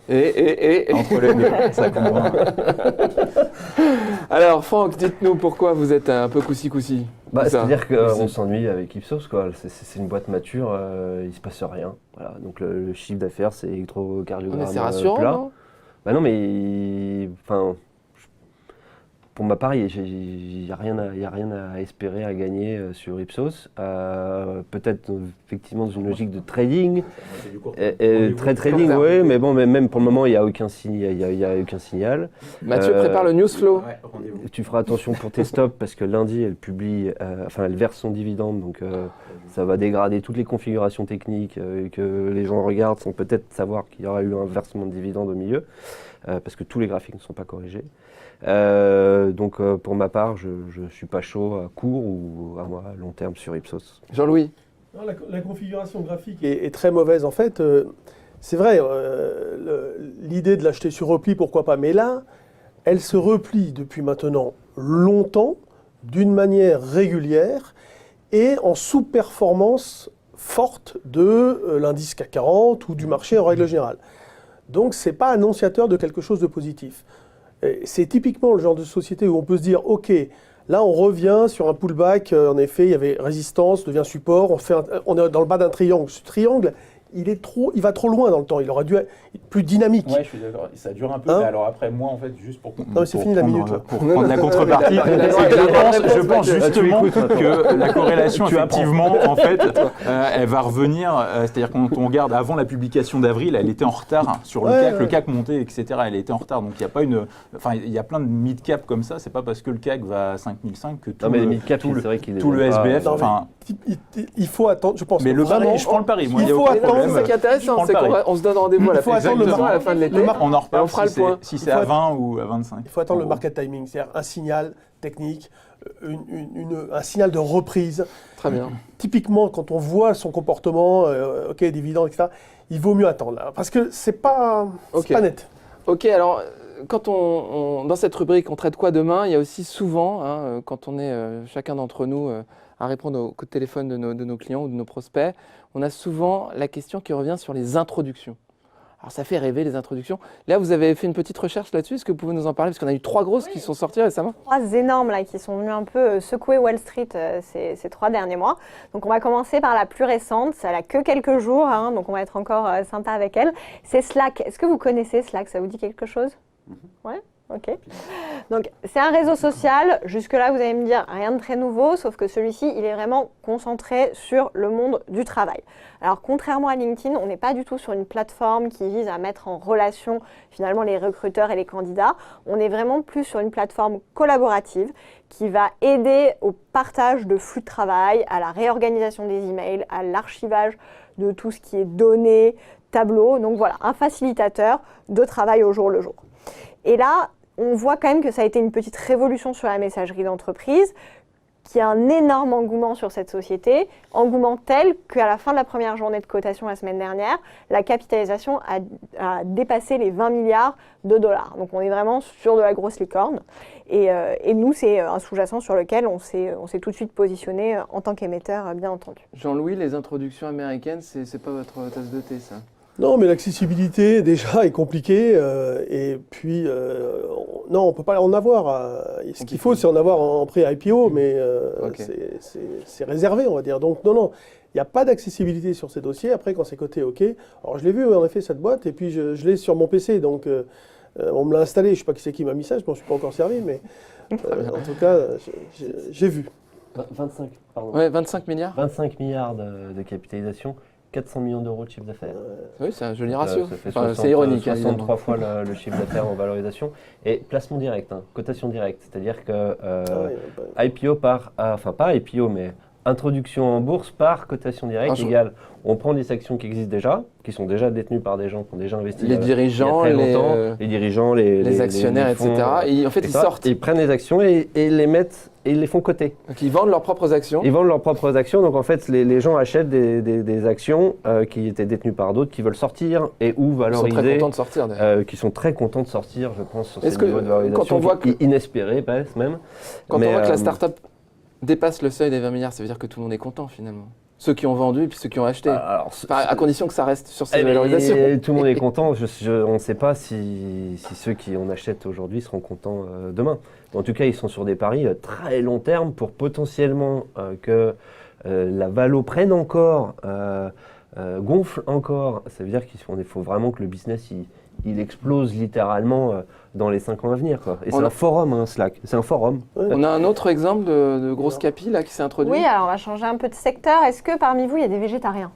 [SPEAKER 1] et.
[SPEAKER 2] Entre les deux, ça convainc.
[SPEAKER 1] Alors Franck, dites-nous pourquoi vous êtes un peu coussi-coussi.
[SPEAKER 5] C'est-à-dire qu'on s'ennuie avec Ipsos, quoi. C'est une boîte mature, il se passe rien. Voilà. Donc le chiffre d'affaires, c'est électrocardiogramme
[SPEAKER 1] Mais c'est rassurant,
[SPEAKER 5] plat.
[SPEAKER 1] non?
[SPEAKER 5] Bah non, mais pour ma part, il n'y a rien à espérer, à gagner sur Ipsos. Peut-être effectivement dans une logique de trading. Très trading, oui, mais bon, même pour le moment, il n'y a aucun signal.
[SPEAKER 1] Mathieu prépare le news flow.
[SPEAKER 5] Tu feras attention pour tes stops parce que lundi, elle verse son dividende, donc ça va dégrader toutes les configurations techniques que les gens regardent sans peut-être savoir qu'il y aura eu un versement de dividende au milieu, parce que tous les graphiques ne sont pas corrigés. Donc pour ma part, je ne suis pas chaud à court ou à long terme sur Ipsos.
[SPEAKER 1] Jean-Louis.
[SPEAKER 4] Non, la configuration graphique est très mauvaise en fait. C'est vrai, l'idée de l'acheter sur repli, pourquoi pas. Mais là, elle se replie depuis maintenant longtemps, d'une manière régulière et en sous-performance forte de l'indice CAC 40 ou du marché en règle générale. Donc ce n'est pas annonciateur de quelque chose de positif. C'est typiquement le genre de société où on peut se dire, ok, là on revient sur un pullback, en effet il y avait résistance, devient support, on est dans le bas d'un triangle. Ce triangle, il va trop loin dans le temps, il aurait dû être plus dynamique.
[SPEAKER 2] Ouais, je suis d'accord, ça dure un peu,
[SPEAKER 4] Hein,
[SPEAKER 2] mais alors après moi en fait, juste pour
[SPEAKER 4] mais c'est fini la minute, là.
[SPEAKER 2] pour prendre la contrepartie, c'est que je pense justement que la corrélation effectivement en fait, elle va revenir, c'est-à-dire quand on regarde avant la publication d'avril, elle était en retard sur le CAC, le CAC montait, etc. Elle était en retard, donc il y a pas il y a plein de mid-cap comme ça, c'est pas parce que le CAC va à 5005 que tout le SBF,
[SPEAKER 4] il faut attendre, je pense.
[SPEAKER 2] mais le pari, je prends le pari, moi il y a
[SPEAKER 4] faut
[SPEAKER 2] aucun
[SPEAKER 4] attendre,
[SPEAKER 2] problème.
[SPEAKER 1] C'est ça qui est intéressant, c'est qu'on se donne rendez-vous à la fin de l'été.
[SPEAKER 2] On en reparle
[SPEAKER 1] on fera le point.
[SPEAKER 2] si c'est à 20 ou à 25.
[SPEAKER 4] Il faut attendre le market timing, c'est-à-dire un signal technique, un signal de reprise.
[SPEAKER 1] Très bien.
[SPEAKER 4] Typiquement, quand on voit son comportement, ok, dividendes, etc., il vaut mieux attendre là, parce que c'est pas net.
[SPEAKER 1] Ok, alors quand dans cette rubrique, on traite quoi demain? Il y a aussi souvent, quand on est chacun d'entre nous à répondre au coup de téléphone de nos clients ou de nos prospects, on a souvent la question qui revient sur les introductions. Alors ça fait rêver les introductions. Là, vous avez fait une petite recherche là-dessus. Est-ce que vous pouvez nous en parler? Parce qu'on a eu 3 grosses qui sont sorties récemment.
[SPEAKER 3] 3 énormes là, qui sont venus un peu secouer Wall Street ces 3 derniers mois. Donc on va commencer par la plus récente. Elle a que quelques jours, donc on va être encore sympa avec elle. C'est Slack. Est-ce que vous connaissez Slack? Ça vous dit quelque chose? Ouais. Ok. Donc c'est un réseau social. Jusque-là, vous allez me dire rien de très nouveau, sauf que celui-ci, il est vraiment concentré sur le monde du travail. Alors contrairement à LinkedIn, on n'est pas du tout sur une plateforme qui vise à mettre en relation finalement les recruteurs et les candidats. On est vraiment plus sur une plateforme collaborative qui va aider au partage de flux de travail, à la réorganisation des emails, à l'archivage de tout ce qui est données, tableaux. Donc voilà, un facilitateur de travail au jour le jour. Et là, on voit quand même que ça a été une petite révolution sur la messagerie d'entreprise, qu'il y a un énorme engouement sur cette société, engouement tel qu'à la fin de la première journée de cotation la semaine dernière, la capitalisation a dépassé les 20 milliards de dollars. Donc on est vraiment sur de la grosse licorne. Et nous, c'est un sous-jacent sur lequel on s'est tout de suite positionné en tant qu'émetteur, bien entendu.
[SPEAKER 1] Jean-Louis, les introductions américaines, c'est pas votre tasse de thé, ça?
[SPEAKER 4] Non, mais l'accessibilité déjà est compliquée. Et puis, non, on ne peut pas en avoir. Ce qu'il faut, c'est en avoir en pré-IPO, mais
[SPEAKER 1] Ok.
[SPEAKER 4] c'est réservé, on va dire. Donc, non, il n'y a pas d'accessibilité sur ces dossiers. Après, quand c'est coté, OK. Alors, je l'ai vu, en effet, cette boîte, et puis je l'ai sur mon PC. Donc, on me l'a installé. Je ne sais pas qui c'est qui m'a mis ça, je ne m'en suis pas encore servi, mais en tout cas, j'ai vu.
[SPEAKER 5] 25, pardon.
[SPEAKER 1] Ouais, 25 milliards.
[SPEAKER 5] 25 milliards de capitalisation, 400 millions d'euros de chiffre d'affaires.
[SPEAKER 1] Oui, c'est un joli
[SPEAKER 5] Donc,
[SPEAKER 1] ratio.
[SPEAKER 5] ça fait
[SPEAKER 1] Enfin,
[SPEAKER 5] 60,
[SPEAKER 1] c'est ironique.
[SPEAKER 5] 63 fois le chiffre d'affaires en valorisation. Et placement direct, cotation directe. C'est-à-dire que IPO enfin pas IPO, mais introduction en bourse par cotation directe égale, on prend des actions qui existent déjà, qui sont déjà détenues par des gens qui ont déjà investi
[SPEAKER 1] Les dirigeants,
[SPEAKER 5] il y a très longtemps, les dirigeants, les
[SPEAKER 1] actionnaires,
[SPEAKER 5] fonds,
[SPEAKER 1] etc. Et en fait, ils sortent.
[SPEAKER 5] Ils prennent les actions et les mettent et ils les font coter.
[SPEAKER 1] Donc, ils vendent leurs propres actions.
[SPEAKER 5] Ils vendent leurs propres actions, donc en fait les gens achètent des actions qui étaient détenues par d'autres, qui veulent sortir et ou
[SPEAKER 1] Ils sont
[SPEAKER 5] valoriser,
[SPEAKER 1] très contents de sortir. d'ailleurs.
[SPEAKER 5] qui sont très contents de sortir, je pense, sur ces
[SPEAKER 1] Est-ce que,
[SPEAKER 5] niveaux de valorisation
[SPEAKER 1] quand on voit que-
[SPEAKER 5] inespérés presque même.
[SPEAKER 1] Quand
[SPEAKER 5] Mais,
[SPEAKER 1] on voit que la start-up dépasse le seuil des 20 milliards, ça veut dire que tout le monde est content finalement. Ceux qui ont vendu et puis ceux qui ont acheté.
[SPEAKER 5] alors,
[SPEAKER 1] Enfin, à condition que ça reste sur ces
[SPEAKER 5] Eh, mais
[SPEAKER 1] valorisations.
[SPEAKER 5] tout le monde est content. On ne sait pas si ceux qui en achètent aujourd'hui seront contents demain. En tout cas, ils sont sur des paris très long terme pour potentiellement que la valo prenne encore, gonfle encore. Ça veut dire qu'il faut vraiment que le business il explose littéralement dans les 5 ans à venir, quoi. Et c'est un forum, Slack. C'est un forum.
[SPEAKER 1] On a un autre exemple de grosse capi là qui s'est introduit.
[SPEAKER 3] Oui, alors on va changer un peu de secteur. Est-ce que parmi vous, il y a des végétariens?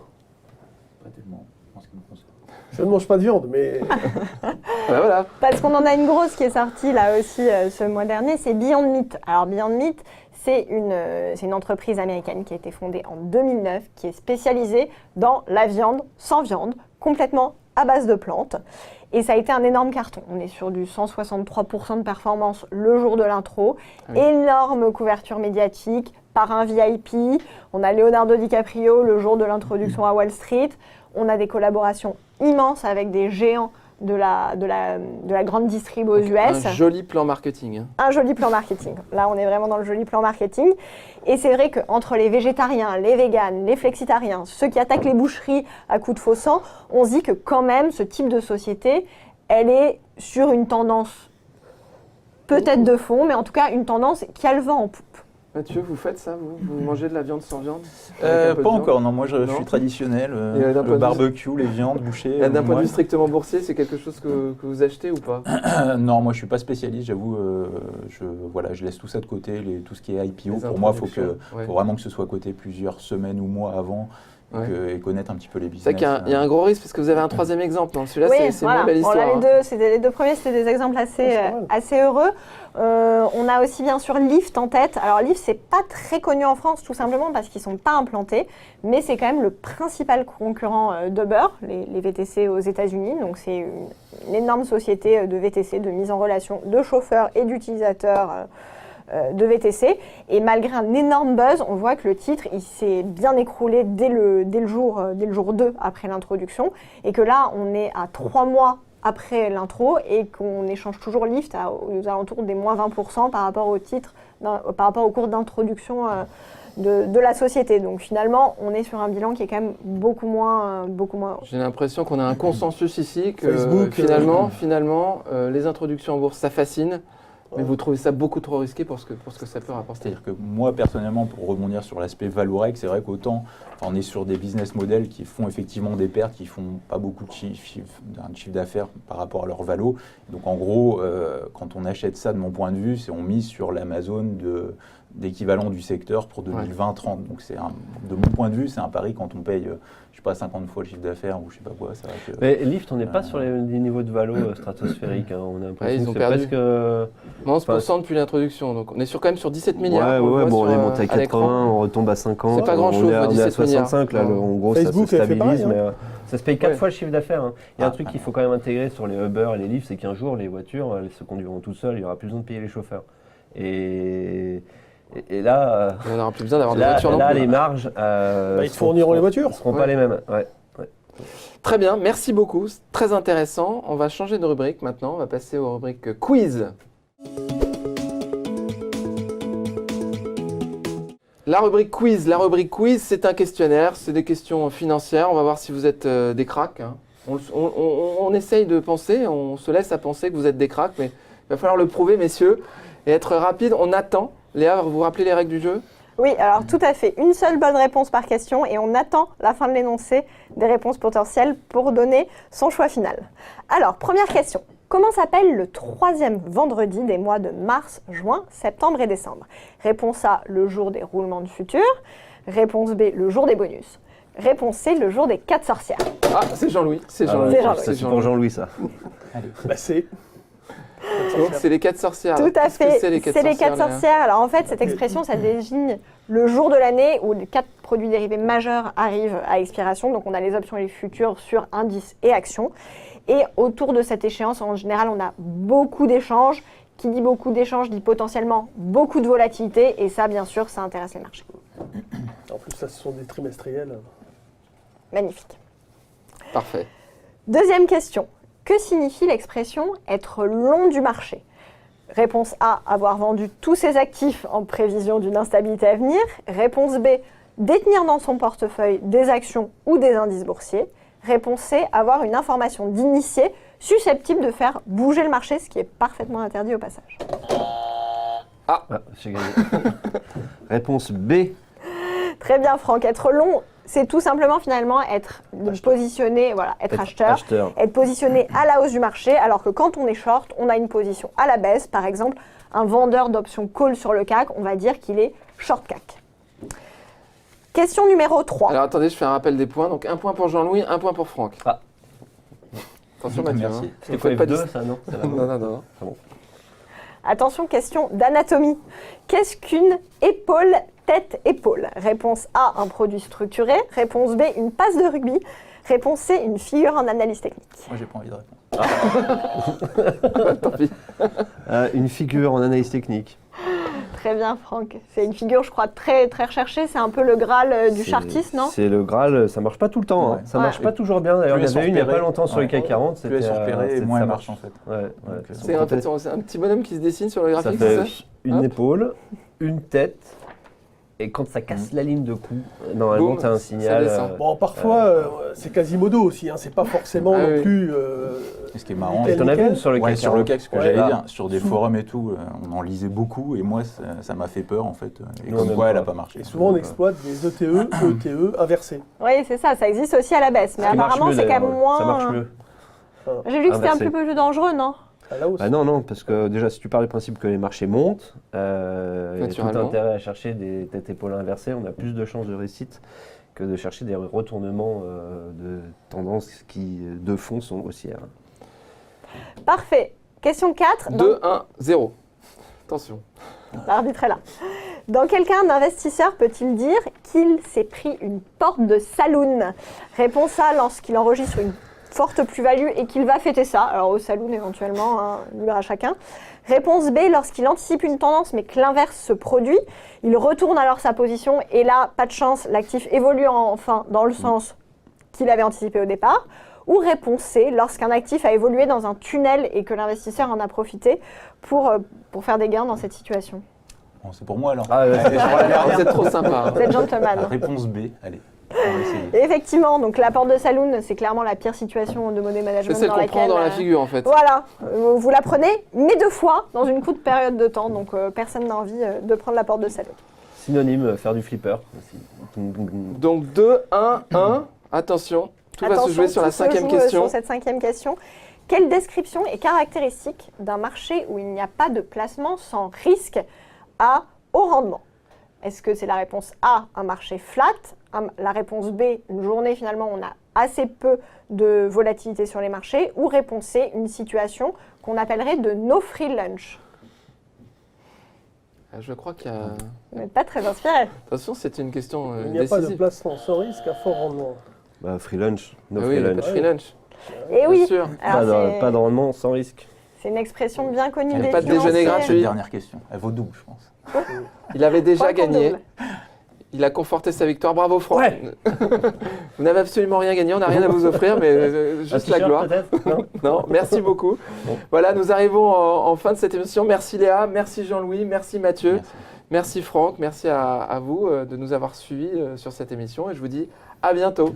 [SPEAKER 2] Pas tellement, en ce qui me concerne.
[SPEAKER 4] Je ne mange pas de viande, mais
[SPEAKER 1] Voilà.
[SPEAKER 3] Parce qu'on en a une grosse qui est sortie là aussi ce mois dernier, c'est Beyond Meat. Alors Beyond Meat, c'est une entreprise américaine qui a été fondée en 2009, qui est spécialisée dans la viande sans viande, complètement à base de plantes. Et ça a été un énorme carton. On est sur du 163% de performance le jour de l'intro.
[SPEAKER 1] Oui.
[SPEAKER 3] Énorme couverture médiatique par un VIP. On a Leonardo DiCaprio le jour de l'introduction à Wall Street. On a des collaborations immenses avec des géants de la grande distrib aux US.
[SPEAKER 1] Un joli plan marketing. hein.
[SPEAKER 3] Un joli plan marketing. Là, on est vraiment dans le joli plan marketing. Et c'est vrai qu'entre les végétariens, les véganes, les flexitariens, ceux qui attaquent les boucheries à coups de faux sang, on se dit que quand même, ce type de société, elle est sur une tendance peut-être de fond, mais en tout cas une tendance qui a le vent en poupe.
[SPEAKER 1] Mathieu, vous faites ça vous mangez de la viande sans viande Avec un peu de
[SPEAKER 2] Pas
[SPEAKER 1] viande
[SPEAKER 2] encore, non. Moi, je
[SPEAKER 1] Non.
[SPEAKER 2] suis traditionnel.
[SPEAKER 1] Et d'un point de
[SPEAKER 2] Le
[SPEAKER 1] vue-
[SPEAKER 2] barbecue, les viandes, bouchées.
[SPEAKER 1] Et d'un point de
[SPEAKER 2] moi-
[SPEAKER 1] vue strictement boursier, c'est quelque chose que vous achetez ou pas?
[SPEAKER 2] Non, moi je suis pas spécialiste, j'avoue. Je laisse tout ça de côté, tout ce qui est IPO.
[SPEAKER 1] Les
[SPEAKER 2] Pour moi, il
[SPEAKER 1] introductions, ouais.
[SPEAKER 2] faut vraiment que ce soit coté plusieurs semaines ou mois avant et connaître un petit peu les business.
[SPEAKER 1] C'est vrai qu'il y a un gros risque parce que vous avez un troisième exemple. Donc celui-là,
[SPEAKER 3] Oui,
[SPEAKER 1] c'est
[SPEAKER 3] voilà.
[SPEAKER 1] une belle
[SPEAKER 3] On
[SPEAKER 1] histoire.
[SPEAKER 3] a
[SPEAKER 1] hein.
[SPEAKER 3] les deux premiers, c'était des exemples assez,
[SPEAKER 4] c'est pas mal.
[SPEAKER 3] assez heureux. On a aussi bien sûr Lyft en tête. Alors Lyft, c'est pas très connu en France, tout simplement parce qu'ils sont pas implantés, mais c'est quand même le principal concurrent d'Uber, les VTC aux États-Unis. Donc c'est une énorme société de VTC, de mise en relation de chauffeurs et d'utilisateurs de VTC. Et malgré un énorme buzz, on voit que le titre il s'est bien écroulé dès le jour 2 après l'introduction, et que là on est à 3 mois après l'intro et qu'on échange toujours Lyft aux alentours des moins 20% par rapport au titre, par rapport au cours d'introduction de la société. Donc finalement, on est sur un bilan qui est quand même beaucoup moins.
[SPEAKER 1] J'ai l'impression qu'on a un consensus ici que
[SPEAKER 4] Facebook,
[SPEAKER 1] finalement, les introductions en bourse, ça fascine. Mais vous trouvez ça beaucoup trop risqué pour ce que ça peut rapporter.
[SPEAKER 2] C'est-à-dire que moi, personnellement, pour rebondir sur l'aspect Valorec, c'est vrai qu'autant on est sur des business models qui font effectivement des pertes, qui font pas beaucoup de chiffre d'affaires par rapport à leur valo. Donc en gros, quand on achète ça, de mon point de vue, on mise sur l'Amazon d'équivalent du secteur pour 2020-30. Donc de mon point de vue, c'est un pari quand on paye, je sais pas, 50 fois le chiffre d'affaires ou je sais pas quoi. Ça va que,
[SPEAKER 5] Mais Lyft, on n'est pas sur des niveaux de valo stratosphériques. On a l'impression
[SPEAKER 1] ils ont
[SPEAKER 5] que c'est
[SPEAKER 1] perdu.
[SPEAKER 5] presque.
[SPEAKER 1] 11% depuis l'introduction. Donc on est quand même sur 17 milliards.
[SPEAKER 5] Ouais,
[SPEAKER 1] le voit
[SPEAKER 5] bon, on
[SPEAKER 1] sur,
[SPEAKER 5] est monté à
[SPEAKER 1] l'écran.
[SPEAKER 5] 80, on retombe à 50.
[SPEAKER 1] C'est pas grand-chose,
[SPEAKER 5] on est à
[SPEAKER 1] 17
[SPEAKER 5] 65, là,
[SPEAKER 1] milliards.
[SPEAKER 5] en gros,
[SPEAKER 4] Facebook
[SPEAKER 5] ça
[SPEAKER 4] a
[SPEAKER 5] se
[SPEAKER 4] fait
[SPEAKER 5] stabilise,
[SPEAKER 4] pareil,
[SPEAKER 5] mais ça se paye 4
[SPEAKER 1] Ouais.
[SPEAKER 5] fois le chiffre d'affaires. hein. Il y a un truc qu'il faut quand même intégrer sur les Uber et les Lyft, c'est qu'un jour, les voitures, elles se conduiront tout seules, il n'y aura plus besoin de payer les chauffeurs. Et là,
[SPEAKER 1] On n'aura plus besoin d'avoir de voiture non
[SPEAKER 5] là
[SPEAKER 1] plus.
[SPEAKER 5] les marges
[SPEAKER 4] ils te fourniront les voitures.
[SPEAKER 5] ne seront
[SPEAKER 1] Ouais.
[SPEAKER 5] pas les mêmes. Ouais.
[SPEAKER 1] Très bien, merci beaucoup. C'est très intéressant. On va changer de rubrique maintenant. On va passer aux rubriques quiz. La rubrique quiz, c'est un questionnaire, c'est des questions financières. On va voir si vous êtes des cracks. hein. On essaye de penser, on se laisse à penser que vous êtes des cracks, mais il va falloir le prouver, messieurs, et être rapide. On attend. Léa, vous vous rappelez les règles du jeu ?
[SPEAKER 3] Oui, alors tout à fait. Une seule bonne réponse par question et on attend la fin de l'énoncé des réponses potentielles pour donner son choix final. Alors, première question. Comment s'appelle le 3e vendredi des mois de mars, juin, septembre et décembre ? Réponse A, le jour des roulements de futur. Réponse B, le jour des bonus. Réponse C, le jour des 4 sorcières.
[SPEAKER 1] Ah, c'est Jean-Louis. C'est
[SPEAKER 5] Ah
[SPEAKER 1] Jean-Louis.
[SPEAKER 5] ouais,
[SPEAKER 3] Jean-Louis.
[SPEAKER 5] c'est pour Jean-Louis, ça.
[SPEAKER 4] Bah, c'est
[SPEAKER 1] Donc, c'est les 4 sorcières.
[SPEAKER 3] Tout à
[SPEAKER 1] Qu'est-ce que
[SPEAKER 3] fait,
[SPEAKER 1] c'est les 4
[SPEAKER 3] c'est les 4
[SPEAKER 1] Léa
[SPEAKER 3] sorcières. Alors en fait, cette expression, ça désigne le jour de l'année où les 4 produits dérivés majeurs arrivent à expiration. Donc on a les options et les futurs sur indices et actions. Et autour de cette échéance, en général, on a beaucoup d'échanges. Qui dit beaucoup d'échanges dit potentiellement beaucoup de volatilité. Et ça, bien sûr, ça intéresse les marchés.
[SPEAKER 4] En plus, ça, ce sont des trimestriels.
[SPEAKER 3] Magnifique.
[SPEAKER 1] Parfait.
[SPEAKER 3] Deuxième question. Que signifie l'expression « être long du marché » ? Réponse A, avoir vendu tous ses actifs en prévision d'une instabilité à venir. Réponse B, détenir dans son portefeuille des actions ou des indices boursiers. Réponse C, avoir une information d'initié susceptible de faire bouger le marché, ce qui est parfaitement interdit au passage.
[SPEAKER 5] Ah, j'ai gagné. Réponse B.
[SPEAKER 3] Très bien Franck, être long, c'est tout simplement finalement être positionné, voilà, être acheteur, être positionné à la hausse du marché, alors que quand on est short, on a une position à la baisse. Par exemple, un vendeur d'options call sur le CAC, on va dire qu'il est short CAC. Question numéro 3.
[SPEAKER 1] Alors attendez, je fais un rappel des points. Donc 1 point pour Jean-Louis, 1 point pour Franck.
[SPEAKER 5] Ah.
[SPEAKER 1] Attention Mathieu.
[SPEAKER 2] Merci.
[SPEAKER 1] Hein.
[SPEAKER 5] C'est quoi F2, ça, non?
[SPEAKER 1] Non.
[SPEAKER 3] Attention, question d'anatomie. Qu'est-ce qu'une épaule tête-épaule? Réponse A, un produit structuré. Réponse B, une passe de rugby. Réponse C, une figure en analyse technique.
[SPEAKER 2] Moi, j'ai pas envie de répondre.
[SPEAKER 1] Tant pis.
[SPEAKER 5] Une figure en analyse technique.
[SPEAKER 3] Très bien, Franck. C'est une figure, je crois, très, très recherchée. C'est un peu le Graal du chartiste, non?
[SPEAKER 5] C'est le Graal, ça marche pas tout le temps. Hein. Ça marche pas toujours bien. D'ailleurs, il y en avait une il n'y a pas longtemps sur le CAC 40.
[SPEAKER 2] Plus elle se repérait, moins elle marche en fait.
[SPEAKER 1] C'est un petit bonhomme qui se dessine sur le graphique,
[SPEAKER 5] ça
[SPEAKER 1] c'est
[SPEAKER 5] fait
[SPEAKER 1] ça?
[SPEAKER 5] une épaule, une tête, et quand ça casse la ligne de coup, normalement,
[SPEAKER 1] Boum,
[SPEAKER 5] tu as un
[SPEAKER 1] ça
[SPEAKER 5] signal.
[SPEAKER 1] descend.
[SPEAKER 4] Bon, parfois, c'est Quasimodo aussi, hein, c'est pas forcément
[SPEAKER 1] Ah
[SPEAKER 4] non
[SPEAKER 1] oui.
[SPEAKER 4] plus.
[SPEAKER 2] Et ce qui est marrant,
[SPEAKER 4] nickel,
[SPEAKER 5] T'en as vu
[SPEAKER 4] nickel.
[SPEAKER 5] une sur le
[SPEAKER 2] ouais,
[SPEAKER 5] CAC
[SPEAKER 2] sur le
[SPEAKER 5] 40?
[SPEAKER 2] CAC, ce que
[SPEAKER 4] Ouais.
[SPEAKER 2] j'allais
[SPEAKER 4] Ah.
[SPEAKER 2] dire, sur des forums et tout, on en lisait beaucoup et moi ça m'a fait peur en fait. Et
[SPEAKER 5] Nous,
[SPEAKER 2] comme
[SPEAKER 5] on
[SPEAKER 2] quoi
[SPEAKER 5] aime
[SPEAKER 2] elle n'a
[SPEAKER 5] pas.
[SPEAKER 2] pas marché.
[SPEAKER 4] Et souvent, on
[SPEAKER 2] Donc,
[SPEAKER 4] exploite des ETE inversés.
[SPEAKER 3] Oui, c'est ça. Ça existe aussi à la baisse. Mais
[SPEAKER 5] Ça marche
[SPEAKER 3] apparemment,
[SPEAKER 5] mieux,
[SPEAKER 3] c'est quand même
[SPEAKER 5] d'ailleurs.
[SPEAKER 3] moins.
[SPEAKER 5] Ça marche mieux.
[SPEAKER 3] J'ai lu que c'était un
[SPEAKER 5] Inversé.
[SPEAKER 3] peu plus dangereux, non?
[SPEAKER 4] À la hausse.
[SPEAKER 5] Bah non, parce que déjà, si tu pars du principe que les marchés montent, il y a tout
[SPEAKER 1] Naturellement.
[SPEAKER 5] intérêt à chercher des têtes-épaules inversées. On a plus de chances de réussite que de chercher des retournements de tendances qui, de fond, sont haussières.
[SPEAKER 3] Parfait. Question 4.
[SPEAKER 1] 2, 1, 0. Attention.
[SPEAKER 3] L'arbitre est là. Dans quel cas un investisseur peut-il dire qu'il s'est pris une porte de saloon? Réponse A, lorsqu'il enregistre une forte plus-value et qu'il va fêter ça. Alors au saloon éventuellement, hein, libre à chacun. Réponse B, lorsqu'il anticipe une tendance mais que l'inverse se produit. Il retourne alors sa position et là, pas de chance, l'actif évolue enfin dans le sens qu'il avait anticipé au départ. Ou réponse C, lorsqu'un actif a évolué dans un tunnel et que l'investisseur en a profité pour faire des gains dans cette situation.
[SPEAKER 2] bon, c'est pour moi alors.
[SPEAKER 5] Ah, ouais,
[SPEAKER 2] Allez, je prends la
[SPEAKER 1] Vous
[SPEAKER 2] dernière.
[SPEAKER 1] êtes trop sympa. hein.
[SPEAKER 3] Vous êtes gentleman.
[SPEAKER 2] Réponse B, allez. On va essayer.
[SPEAKER 3] Et effectivement, donc la porte de saloon, c'est clairement la pire situation de money
[SPEAKER 1] C'est
[SPEAKER 3] management
[SPEAKER 1] celle
[SPEAKER 3] dans
[SPEAKER 1] qu'on prend
[SPEAKER 3] laquelle...
[SPEAKER 1] dans la figure en fait.
[SPEAKER 3] Voilà, vous la prenez, mais 2 fois dans une courte période de temps, donc personne n'a envie de prendre la porte de saloon.
[SPEAKER 5] synonyme, faire du flipper. aussi.
[SPEAKER 1] Donc 2, 1, 1. Attention. Tout va se jouer sur la
[SPEAKER 3] tout se joue,
[SPEAKER 1] 5e question.
[SPEAKER 3] Sur cette 5e question. Quelle description est caractéristique d'un marché où il n'y a pas de placement sans risque à haut rendement? Est-ce que c'est la réponse A, un marché flat? La réponse B, une journée finalement où on a assez peu de volatilité sur les marchés? Ou réponse C, une situation qu'on appellerait de no free lunch?
[SPEAKER 1] Je crois qu'il y a...
[SPEAKER 3] Vous n'êtes pas très inspiré.
[SPEAKER 1] Attention, c'est une question
[SPEAKER 4] Il n'y a pas de
[SPEAKER 1] décisive.
[SPEAKER 4] placement sans risque à fort rendement.
[SPEAKER 5] Bah, free lunch, no
[SPEAKER 1] Ah
[SPEAKER 5] free
[SPEAKER 1] oui, il n'y a
[SPEAKER 5] lunch.
[SPEAKER 1] pas de free lunch.
[SPEAKER 3] Et
[SPEAKER 1] Bien
[SPEAKER 3] oui,
[SPEAKER 1] sûr.
[SPEAKER 3] alors
[SPEAKER 5] Pas de rendement sans risque.
[SPEAKER 3] c'est une expression bien connue
[SPEAKER 2] Elle
[SPEAKER 3] des
[SPEAKER 2] est
[SPEAKER 1] pas de
[SPEAKER 3] financiers.
[SPEAKER 1] déjeuner gratuit.
[SPEAKER 2] Cette dernière question, elle vaut double, je pense.
[SPEAKER 1] Il avait déjà
[SPEAKER 3] Point pour
[SPEAKER 1] gagné.
[SPEAKER 3] double.
[SPEAKER 1] Il a conforté sa victoire. Bravo Franck.
[SPEAKER 5] Ouais.
[SPEAKER 1] Vous n'avez absolument rien gagné. On n'a rien à vous offrir, mais juste la gloire.
[SPEAKER 5] peut-être non.
[SPEAKER 1] Non, merci beaucoup.
[SPEAKER 5] Bon.
[SPEAKER 1] Voilà, nous arrivons en fin de cette émission. Merci Léa, merci Jean-Louis, merci Mathieu,
[SPEAKER 2] Merci.
[SPEAKER 1] merci Franck, merci à vous de nous avoir suivis sur cette émission et je vous dis à bientôt.